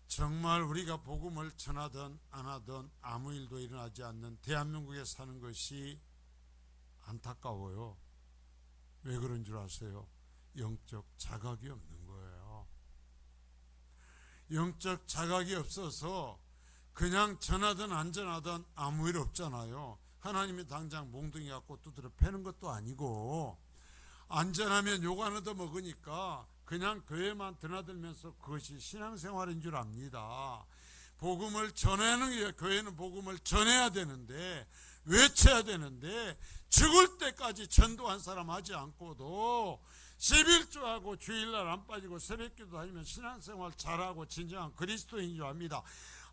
정말 우리가 복음을 전하든 안 하든 아무 일도 일어나지 않는 대한민국에 사는 것이 안타까워요. 왜 그런 줄 아세요? 영적 자각이 없는 거예요. 영적 자각이 없어서 그냥 전하든 안 전하든 아무 일 없잖아요. 하나님이 당장 몽둥이 갖고 두드려 패는 것도 아니고, 안 전하면 욕 안 얻어 먹으니까 그냥 교회만 드나들면서 그것이 신앙생활인 줄 압니다. 복음을 전하는 게, 교회는 복음을 전해야 되는데, 외쳐야 되는데, 죽을 때까지 전도한 사람 하지 않고도 11조하고 주일날 안 빠지고 새벽기도 다니면 신앙생활 잘하고 진정한 그리스도인인 줄 압니다.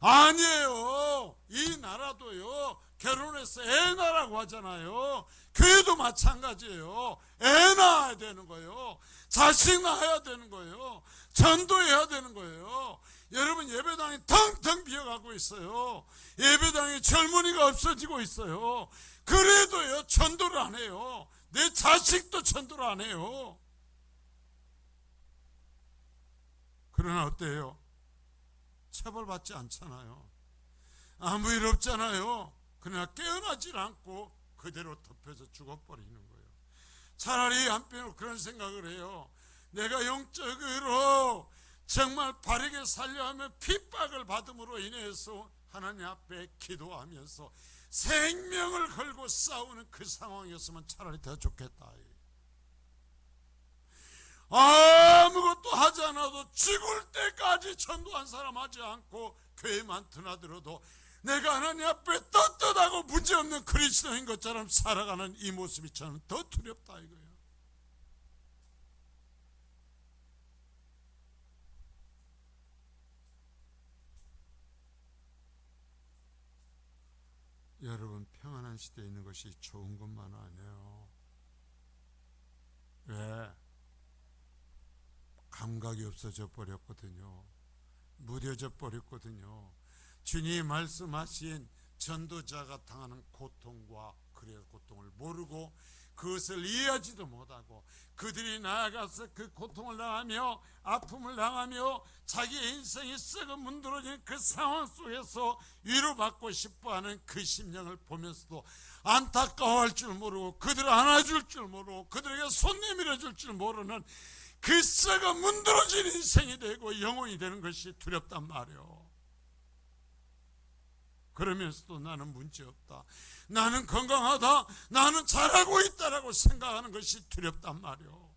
아니에요. 이 나라도요, 결혼해서 애 낳으라고 하잖아요. 교회도 마찬가지예요. 애 낳아야 되는 거예요. 자식 낳아야 되는 거예요. 전도해야 되는 거예요. 여러분, 예배당이 텅텅 비어가고 있어요. 예배당에 젊은이가 없어지고 있어요. 그래도요, 전도를 안 해요. 내 자식도 전도를 안 해요. 그러나 어때요? 처벌받지 않잖아요. 아무 일 없잖아요. 그러나 깨어나질 않고 그대로 덮여서 죽어버리는 거예요. 차라리 한편으로 그런 생각을 해요. 내가 영적으로 정말 바르게 살려 하면 핍박을 받음으로 인해서 하나님 앞에 기도하면서 생명을 걸고 싸우는 그 상황이었으면 차라리 더 좋겠다. 아무것도 하지 않아도 죽을 때까지 전도한 사람 하지 않고 교회만 드나들어도 내가 하나님 앞에 떳떳하고 문제없는 그리스도인 것처럼 살아가는 이 모습이 저는 더 두렵다 이거예요. 여러분, 평안한 시대에 있는 것이 좋은 것만 아니에요. 왜? 감각이 없어져 버렸거든요. 무뎌져 버렸거든요. 주님이 말씀하신 전도자가 당하는 고통과 그의 고통을 모르고 그것을 이해하지도 못하고 그들이 나아가서 그 고통을 당하며 아픔을 당하며 자기의 인생이 썩어 문드러진 그 상황 속에서 위로받고 싶어하는 그 심령을 보면서도 안타까워할 줄 모르고 그들을 안아줄 줄 모르고 그들에게 손 내밀어 줄 줄 모르는 그 썩어 문드러진 인생이 되고 영혼이 되는 것이 두렵단 말이에요. 그러면서도 나는 문제없다, 나는 건강하다, 나는 잘하고 있다라고 생각하는 것이 두렵단 말이에요.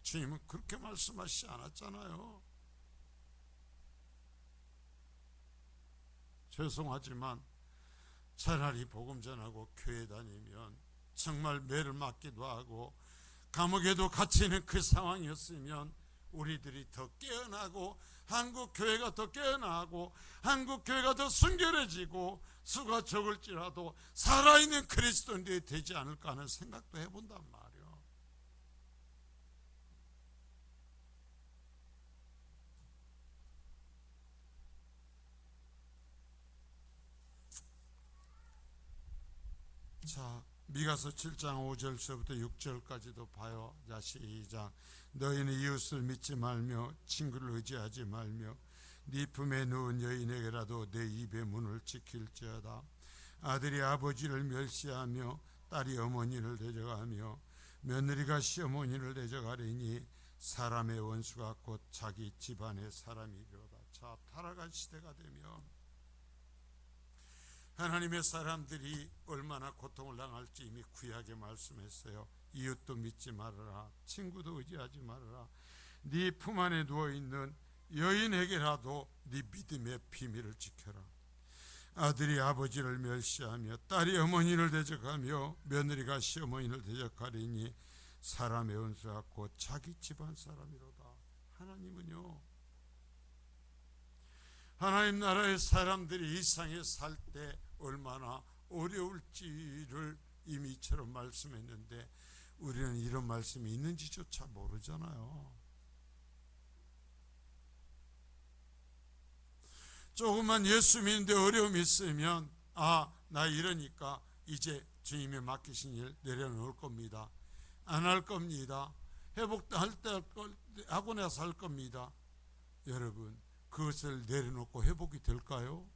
주님은 그렇게 말씀하시지 않았잖아요. 죄송하지만 차라리 복음 전하고 교회 다니면 정말 매를 맞기도 하고 감옥에도 갇히는 그 상황이었으면 우리들이 더 깨어나고 한국 교회가 더 깨어나고 한국 교회가 더 순결해지고 수가 적을지라도 살아있는 그리스도인들이 되지 않을까 하는 생각도 해본단 말이에요. 자, 미가서 7장 5절서부터 6절까지도 봐요. 자, 시작. 너희는 이웃을 믿지 말며 친구를 의지하지 말며 네 품에 누운 여인에게라도 내 입의 문을 지킬지어다. 아들이 아버지를 멸시하며 딸이 어머니를 대적하며 며느리가 시어머니를 대적하리니 사람의 원수가 곧 자기 집안의 사람이로다. 자, 타락한 시대가 되면 하나님의 사람들이 얼마나 고통을 당할지 이미 구약에 말씀했어요. 이웃도 믿지 말아라. 친구도 의지하지 말아라. 네 품 안에 누워있는 여인에게라도 네 믿음의 비밀을 지켜라. 아들이 아버지를 멸시하며 딸이 어머니를 대적하며 며느리가 시어머니를 대적하리니 사람의 원수가 곧 자기 집안 사람이로다. 하나님은요, 하나님 나라의 사람들이 이 세상에 살 때 얼마나 어려울지를 이미 이처럼 말씀했는데 우리는 이런 말씀이 있는지조차 모르잖아요. 조금만 예수 믿는데 어려움이 있으면 나 이러니까 이제 주님이 맡기신 일 내려놓을 겁니다. 안 할 겁니다. 회복할 때 하고 나서 할 겁니다. 여러분, 그것을 내려놓고 회복이 될까요?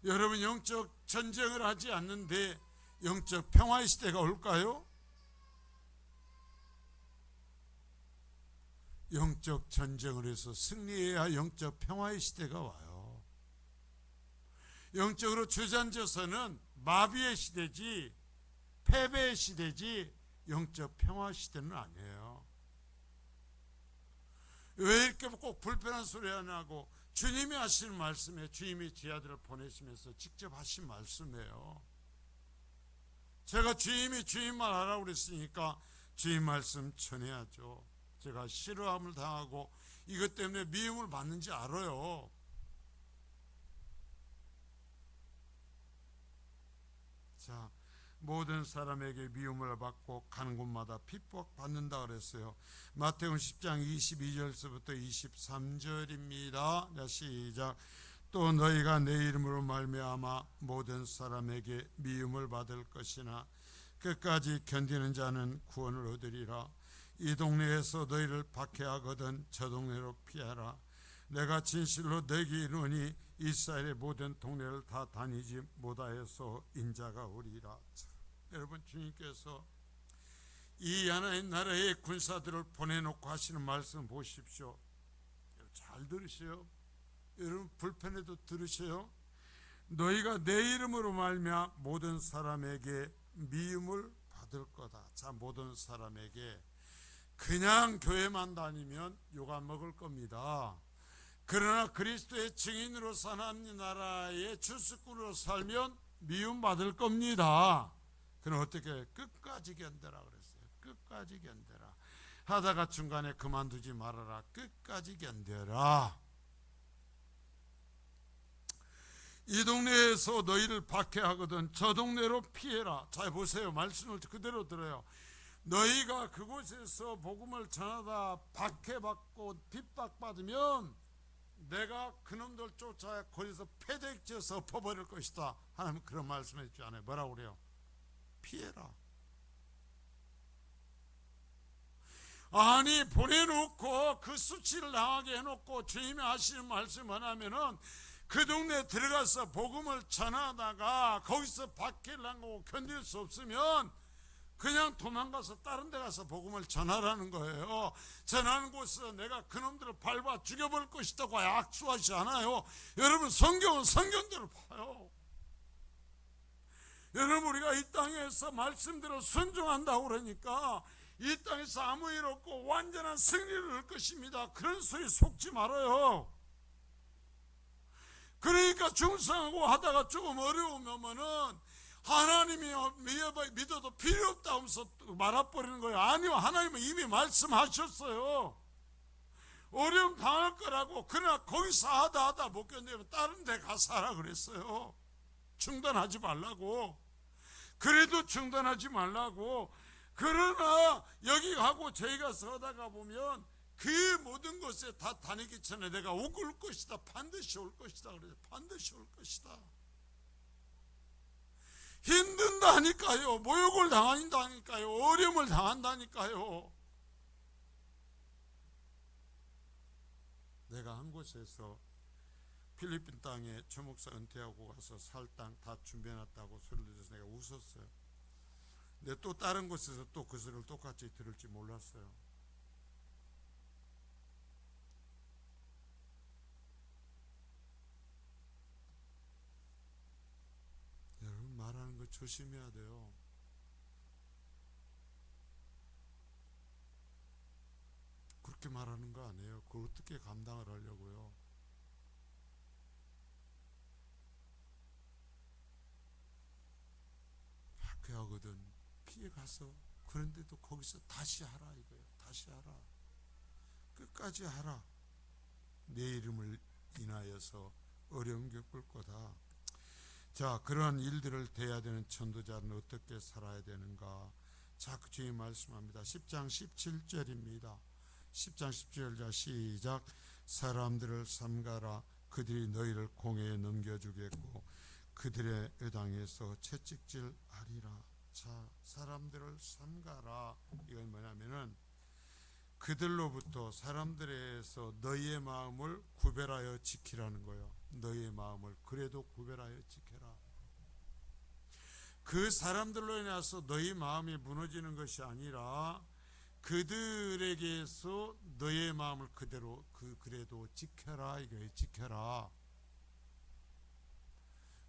여러분, 영적 전쟁을 하지 않는데 영적 평화의 시대가 올까요? 영적 전쟁을 해서 승리해야 영적 평화의 시대가 와요. 영적으로 주저앉아서는 마비의 시대지 패배의 시대지 영적 평화 시대는 아니에요. 왜 이렇게 꼭 불편한 소리 안 하고 주님이 하시는 말씀에 주님이 제 아들을 보내시면서 직접 하신 말씀이에요. 제가 주님이 주님만 하라고 그랬으니까 주님 말씀 전해야죠. 제가 싫어함을 당하고 이것 때문에 미움을 받는지 알아요. 자, 모든 사람에게 미움을 받고 가는 곳마다 핍박받는다 그랬어요. 마태복음 10장 22절서부터 23절입니다. 자, 시작. 또 너희가 내 이름으로 말미암아 모든 사람에게 미움을 받을 것이나 끝까지 견디는 자는 구원을 얻으리라. 이 동네에서 너희를 박해하거든 저 동네로 피하라. 내가 진실로 너희에게 이르노니 이스라엘의 모든 동네를 다 다니지 못하여서 인자가 오리라. 여러분, 주님께서 이 하나님 나라의 군사들을 보내놓고 하시는 말씀 보십시오. 잘 들으세요. 여러분, 불편해도 들으세요. 너희가 내 이름으로 말미암아 모든 사람에게 미움을 받을 거다. 자, 모든 사람에게. 그냥 교회만 다니면 욕안 먹을 겁니다. 그러나 그리스도의 증인으로 사는 하나님 나라의 주수꾼으로 살면 미움 받을 겁니다. 그럼 어떻게? 끝까지 견뎌라 그랬어요. 끝까지 견뎌라. 하다가 중간에 그만두지 말아라. 끝까지 견뎌라. 이 동네에서 너희를 박해하거든 저 동네로 피해라. 잘 보세요. 말씀을 그대로 들어요. 너희가 그곳에서 복음을 전하다 박해받고 핍박받으면 내가 그놈들 쫓아 거기서 패대지어서 엎어버릴 것이다. 하나님 그런 말씀해 주지 않아요. 뭐라고 그래요? 피해라. 아니, 보내놓고 그 수치를 당하게 해놓고 주님이 하시는 말씀 하나면은 그 동네에 들어가서 복음을 전하다가 거기서 박해를 하고 견딜 수 없으면 그냥 도망가서 다른 데 가서 복음을 전하라는 거예요. 전하는 곳에서 내가 그놈들을 밟아 죽여버릴 것이라고 약속하지 않아요. 여러분, 성경은 성경대로 봐요. 여러분, 우리가 이 땅에서 말씀대로 순종한다고 그러니까 이 땅에서 아무 일 없고 완전한 승리를 얻을 것입니다. 그런 소리 속지 말아요. 그러니까 중상하고 하다가 조금 어려우면은 하나님이 믿어도 필요 없다 하면서 말아버리는 거예요. 아니요, 하나님은 이미 말씀하셨어요. 어려움 당할 거라고. 그러나 거기서 하다 못 견디면 다른 데 가서 하라 그랬어요. 중단하지 말라고. 그래도 중단하지 말라고. 그러나 여기 가고 저희 가서 하다가 보면 그 모든 곳에 다 다니기 전에 내가 올 것이다. 반드시 올 것이다. 그래서 반드시 올 것이다. 힘든다니까요. 모욕을 당한다니까요. 어려움을 당한다니까요. 내가 한 곳에서 필리핀 땅에 최 목사 은퇴하고 가서 살 땅 다 준비해놨다고 소리를 들어서 내가 웃었어요. 근데 또 다른 곳에서 또 그 소리를 똑같이 들을지 몰랐어요. 여러분, 말하는 거 조심해야 돼요. 그렇게 말하는 거 아니에요. 그걸 어떻게 감당을 하려고요. 학교하거든 피해 가서, 그런데도 거기서 다시 하라 이거예요. 다시 하라. 끝까지 하라. 내 이름을 인하여서 어려움 겪을 거다. 자, 그러한 일들을 대해야 되는 전도자는 어떻게 살아야 되는가? 자, 그 주님 말씀합니다. 10장 17절입니다. 10장 17절 시작. 사람들을 삼가라. 그들이 너희를 공회에 넘겨주겠고 그들의 회당에서 채찍질 하리라. 자, 사람들을 삼가라. 이건 뭐냐면은 그들로부터, 사람들에서 너희의 마음을 구별하여 지키라는 거예요. 너희의 마음을 그래도 구별하여 지켜라. 그 사람들로 인해서 너희 마음이 무너지는 것이 아니라 그들에게서 너희의 마음을 그대로 그래도 지켜라 이거예요. 지켜라.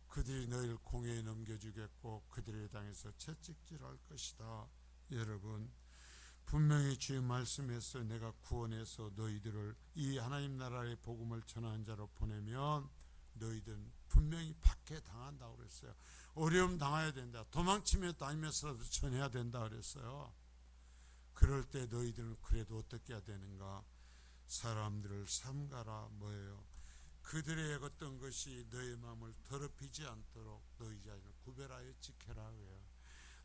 그들이 너희를 공회에 넘겨주겠고 그들의 당에서 채찍질할 것이다. 여러분, 분명히 주의 말씀에서 내가 구원해서 너희들을 이 하나님 나라의 복음을 전하는 자로 보내면 너희들은 분명히 박해당한다고 그랬어요. 어려움 당해야 된다. 도망치며 다니면서라도 전해야 된다 그랬어요. 그럴 때 너희들은 그래도 어떻게 해야 되는가? 사람들을 삼가라. 뭐예요? 그들의 어떤 것이 너희 마음을 더럽히지 않도록 너희 자신을 구별하여 지켜라. 그래요.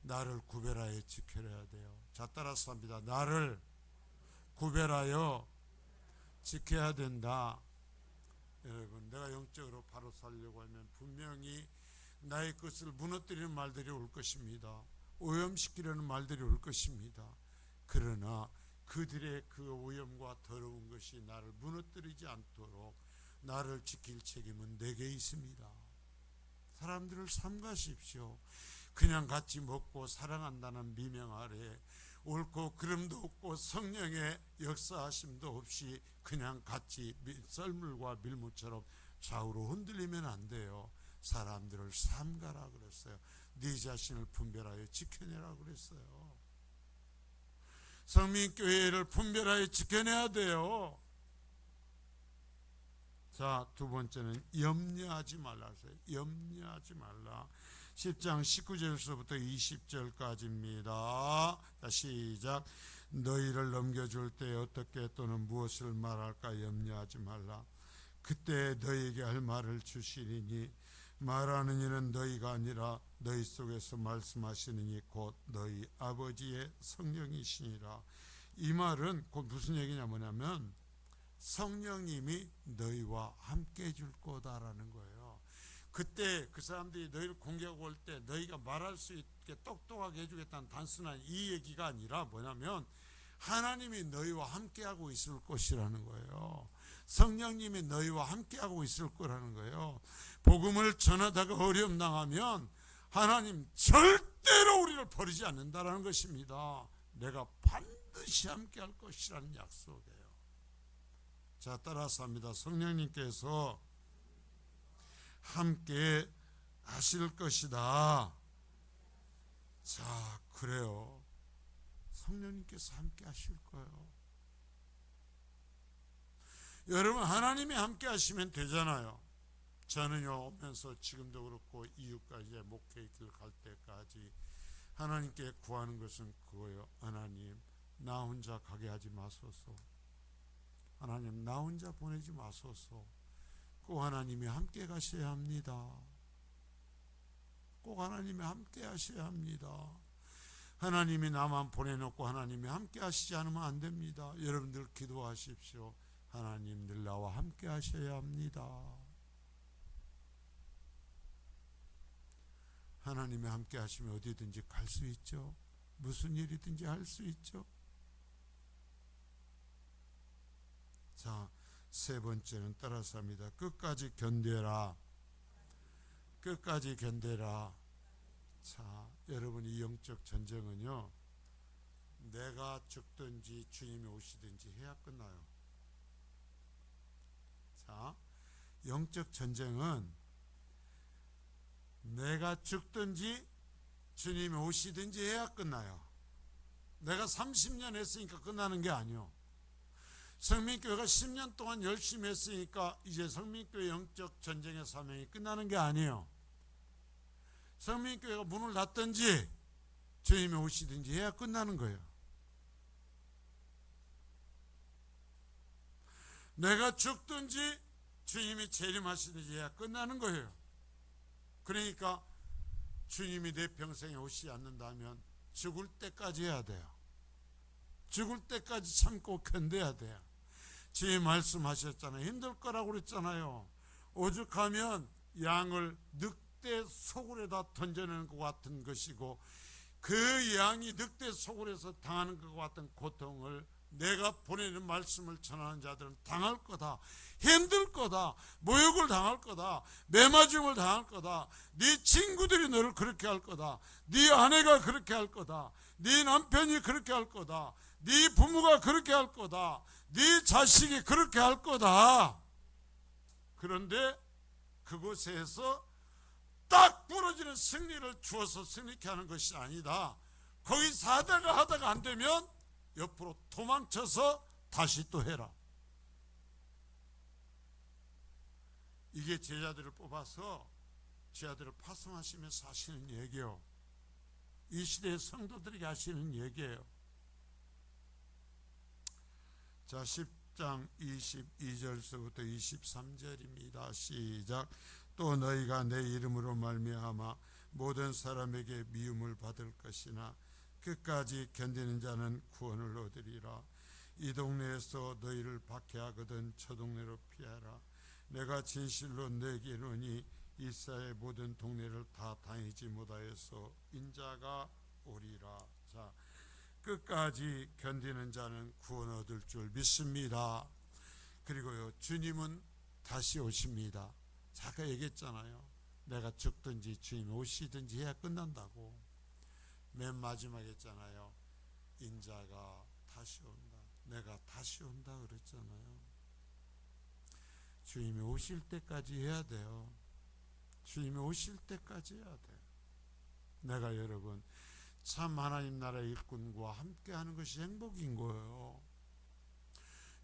나를 구별하여 지켜야 돼요. 자, 따라서 합니다. 나를 구별하여 지켜야 된다. 여러분, 내가 영적으로 바로 살려고 하면 분명히 나의 것을 무너뜨리는 말들이 올 것입니다. 오염시키려는 말들이 올 것입니다. 그러나 그들의 그 오염과 더러운 것이 나를 무너뜨리지 않도록 나를 지킬 책임은 내게 있습니다. 사람들을 삼가십시오. 그냥 같이 먹고 사랑한다는 미명 아래 옳고 그름도 없고 성령의 역사하심도 없이 그냥 같이 썰물과 밀물처럼 좌우로 흔들리면 안 돼요. 사람들을 삼가라 그랬어요. 네 자신을 분별하여 지켜내라 그랬어요. 성민교회를 분별하여 지켜내야 돼요. 자, 두 번째는 염려하지 말라 했어요. 염려하지 말라. 10장 19절서부터 20절까지입니다. 자, 시작. 너희를 넘겨줄 때 어떻게 또는 무엇을 말할까 염려하지 말라. 그때 너희에게 할 말을 주시리니 말하는 이는 너희가 아니라 너희 속에서 말씀하시는 이 곧 너희 아버지의 성령이시니라. 이 말은 곧 무슨 얘기냐 뭐냐면 성령님이 너희와 함께 해줄 거다라는 거예요. 그때 그 사람들이 너희를 공격하고 올 때 너희가 말할 수 있게 똑똑하게 해주겠다는 단순한 이 얘기가 아니라 뭐냐면 하나님이 너희와 함께하고 있을 것이라는 거예요. 성령님이 너희와 함께하고 있을 거라는 거예요. 복음을 전하다가 어려움 당하면 하나님 절대로 우리를 버리지 않는다라는 것입니다. 내가 반드시 함께할 것이라는 약속이에요. 자, 따라서 합니다. 성령님께서 함께 하실 것이다. 자, 그래요. 성령님께서 함께 하실 거예요. 여러분, 하나님이 함께 하시면 되잖아요. 저는요, 오면서 지금도 그렇고 이후까지 목회의 길 갈 때까지 하나님께 구하는 것은 그거예요. 하나님, 나 혼자 가게 하지 마소서. 하나님 나 혼자 보내지 마소서. 꼭 하나님이 함께 가셔야 합니다. 꼭 하나님이 함께 하셔야 합니다. 하나님이 나만 보내놓고 하나님이 함께 하시지 않으면 안 됩니다. 여러분들 기도하십시오. 하나님 늘 나와 함께 하셔야 합니다. 하나님이 함께 하시면 어디든지 갈 수 있죠. 무슨 일이든지 할 수 있죠. 자, 세 번째는 따라서 합니다. 끝까지 견뎌라. 끝까지 견뎌라. 자, 여러분이 영적 전쟁은요, 내가 죽든지 주님이 오시든지 해야 끝나요. 자, 영적 전쟁은 내가 죽든지 주님이 오시든지 해야 끝나요. 내가 30년 했으니까 끝나는 게 아니요. 성민교회가 10년 동안 열심히 했으니까 이제 성민교회 영적 전쟁의 사명이 끝나는 게 아니에요. 성민교회가 문을 닫든지 주님이 오시든지 해야 끝나는 거예요. 내가 죽든지 주님이 재림하시든지 해야 끝나는 거예요. 그러니까 주님이 내 평생에 오시지 않는다면 죽을 때까지 해야 돼요. 죽을 때까지 참고 견뎌야 돼요. 주님 말씀하셨잖아요. 힘들 거라고 그랬잖아요. 오죽하면 양을 늑대 소굴에다 던져내는 것 같은 것이고, 그 양이 늑대 소굴에서 당하는 것 같은 고통을 내가 보내는 말씀을 전하는 자들은 당할 거다. 힘들 거다. 모욕을 당할 거다. 매맞음을 당할 거다. 네 친구들이 너를 그렇게 할 거다. 네 아내가 그렇게 할 거다. 네 남편이 그렇게 할 거다. 네 부모가 그렇게 할 거다. 네 자식이 그렇게 할 거다. 그런데 그곳에서 딱 부러지는 승리를 주어서 승리케 하는 것이 아니다. 거기서 하다가 안 되면 옆으로 도망쳐서 다시 또 해라. 이게 제자들을 뽑아서 제자들을 파송하시면서 하시는 얘기예요. 이 시대의 성도들에게 하시는 얘기예요. 자, 10장 22절서부터 23절입니다. 시작. 또 너희가 내 이름으로 말미암아 모든 사람에게 미움을 받을 것이나 끝까지 견디는 자는 구원을 얻으리라. 이 동네에서 너희를 박해하거든 저 동네로 피하라. 내가 진실로 내게 이르노니 이스라엘 모든 동네를 다 다니지 못하여서 인자가 오리라. 자, 끝까지 견디는 자는 구원 얻을 줄 믿습니다. 그리고요, 주님은 다시 오십니다. 아까 얘기했잖아요. 내가 죽든지 주님이 오시든지 해야 끝난다고. 맨 마지막에 했잖아요. 인자가 다시 온다. 내가 다시 온다 그랬잖아요. 주님이 오실 때까지 해야 돼요. 주님이 오실 때까지 해야 돼요. 내가 여러분 참 하나님 나라의 일꾼과 함께하는 것이 행복인 거예요.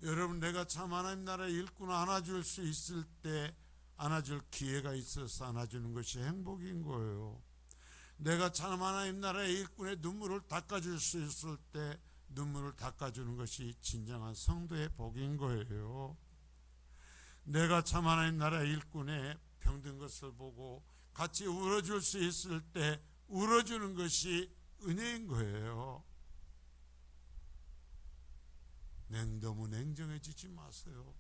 여러분, 내가 참 하나님 나라의 일꾼을 안아줄 수 있을 때 안아줄 기회가 있어서 안아주는 것이 행복인 거예요. 내가 참 하나님 나라의 일꾼의 눈물을 닦아줄 수 있을 때 눈물을 닦아주는 것이 진정한 성도의 복인 거예요. 내가 참 하나님 나라의 일꾼의 병든 것을 보고 같이 울어줄 수 있을 때 울어주는 것이 은혜인 거예요. 너무 냉정해지지 마세요.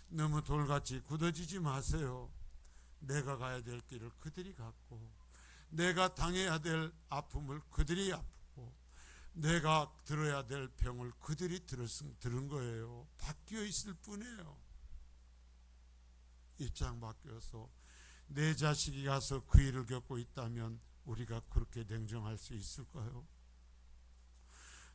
너무 돌같이 굳어지지 마세요. 내가 가야 될 길을 그들이 갔고, 내가 당해야 될 아픔을 그들이 아프고, 내가 들어야 될 병을 그들이 들은 거예요. 바뀌어 있을 뿐이에요. 입장 바뀌어서 내 자식이 가서 그 일을 겪고 있다면 우리가 그렇게 냉정할 수 있을까요?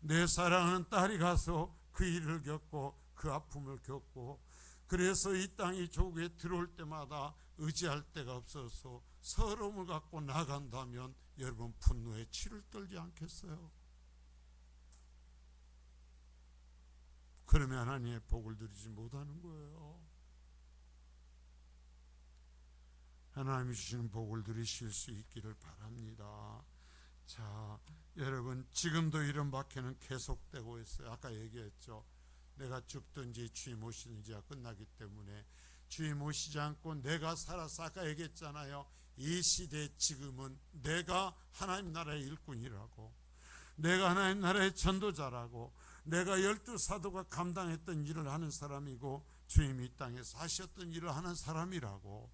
내 사랑하는 딸이 가서 그 일을 겪고 그 아픔을 겪고, 그래서 이 땅이 조국에 들어올 때마다 의지할 데가 없어서 서러움을 갖고 나간다면 여러분 분노에 치를 떨지 않겠어요? 그러면 하나님의 복을 누리지 못하는 거예요. 하나님이 주시는 복을 누리실 수 있기를 바랍니다. 자, 여러분 지금도 이런 박해는 계속되고 있어요. 아까 얘기했죠. 내가 죽든지 주님 오시든지가 끝나기 때문에 주님 오시지 않고 내가 살아서 아까 얘기했잖아요. 이 시대 지금은 내가 하나님 나라의 일꾼이라고, 내가 하나님 나라의 전도자라고, 내가 12사도가 감당했던 일을 하는 사람이고 주님이 이 땅에서 하셨던 일을 하는 사람이라고.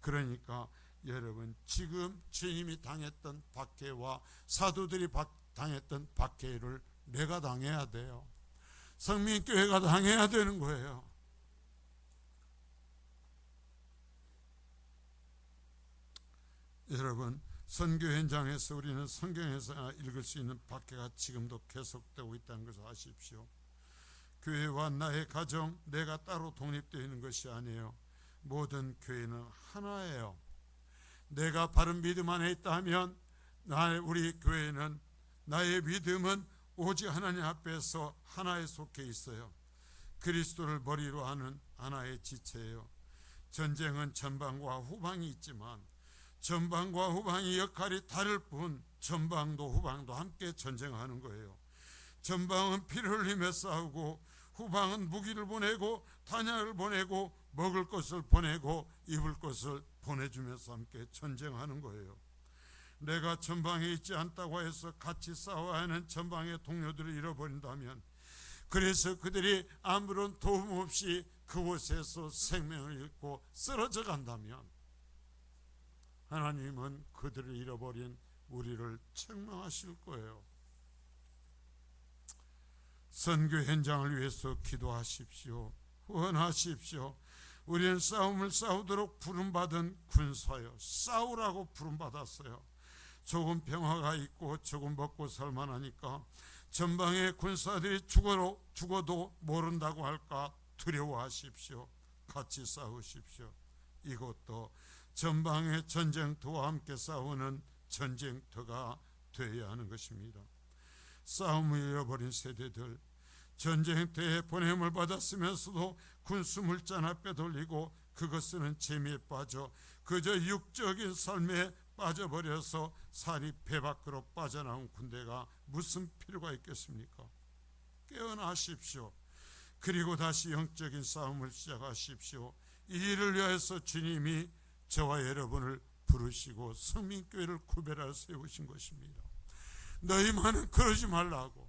그러니까 여러분, 지금 주님이 당했던 박해와 사도들이 당했던 박해를 내가 당해야 돼요. 성민교회가 당해야 되는 거예요. 여러분, 선교 현장에서 우리는 성경에서 읽을 수 있는 박해가 지금도 계속되고 있다는 것을 아십시오. 교회와 나의 가정, 내가 따로 독립되어 있는 것이 아니에요. 모든 교회는 하나예요. 내가 바른 믿음 안에 있다 하면 우리 교회는, 나의 믿음은 오직 하나님 앞에서 하나에 속해 있어요. 그리스도를 머리로 하는 하나의 지체예요. 전쟁은 전방과 후방이 있지만 전방과 후방의 역할이 다를 뿐 전방도 후방도 함께 전쟁하는 거예요. 전방은 피를 흘리며 싸우고 후방은 무기를 보내고 탄약을 보내고 먹을 것을 보내고 입을 것을 보내주면서 함께 전쟁하는 거예요. 내가 전방에 있지 않다고 해서 같이 싸워야 하는 전방의 동료들을 잃어버린다면, 그래서 그들이 아무런 도움 없이 그곳에서 생명을 잃고 쓰러져 간다면, 하나님은 그들을 잃어버린 우리를 책망하실 거예요. 선교 현장을 위해서 기도하십시오. 후원하십시오. 우리는 싸움을 싸우도록 부름받은 군사요, 싸우라고 부름받았어요. 조금 평화가 있고 조금 먹고 살만하니까 전방의 군사들이 죽어도 모른다고 할까 두려워하십시오. 같이 싸우십시오. 이것도 전방의 전쟁터와 함께 싸우는 전쟁터가 되어야 하는 것입니다. 싸움을 잃어버린 세대들, 전쟁터에 보냄을 받았으면서도 군수 물자 하나 빼돌리고 그것 쓰는 재미에 빠져 그저 육적인 삶에 빠져버려서 살이 배 밖으로 빠져나온 군대가 무슨 필요가 있겠습니까? 깨어나십시오. 그리고 다시 영적인 싸움을 시작하십시오. 이 일을 위해서 주님이 저와 여러분을 부르시고 성민교회를 구별하여 세우신 것입니다. 너희만은 그러지 말라고,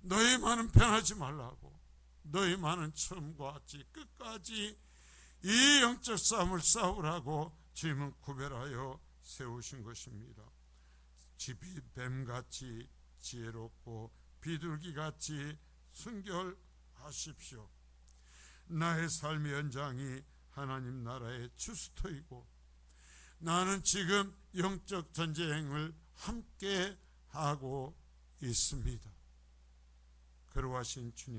너희만은 변하지 말라고, 너희만은 처음과 같이 끝까지 이 영적 싸움을 싸우라고 주님은 구별하여 세우신 것입니다. 집이 뱀같이 지혜롭고 비둘기같이 순결하십시오. 나의 삶의 연장이 하나님 나라의 주스토이고 나는 지금 영적 전쟁을 함께 하고 있습니다. 그러하신 주님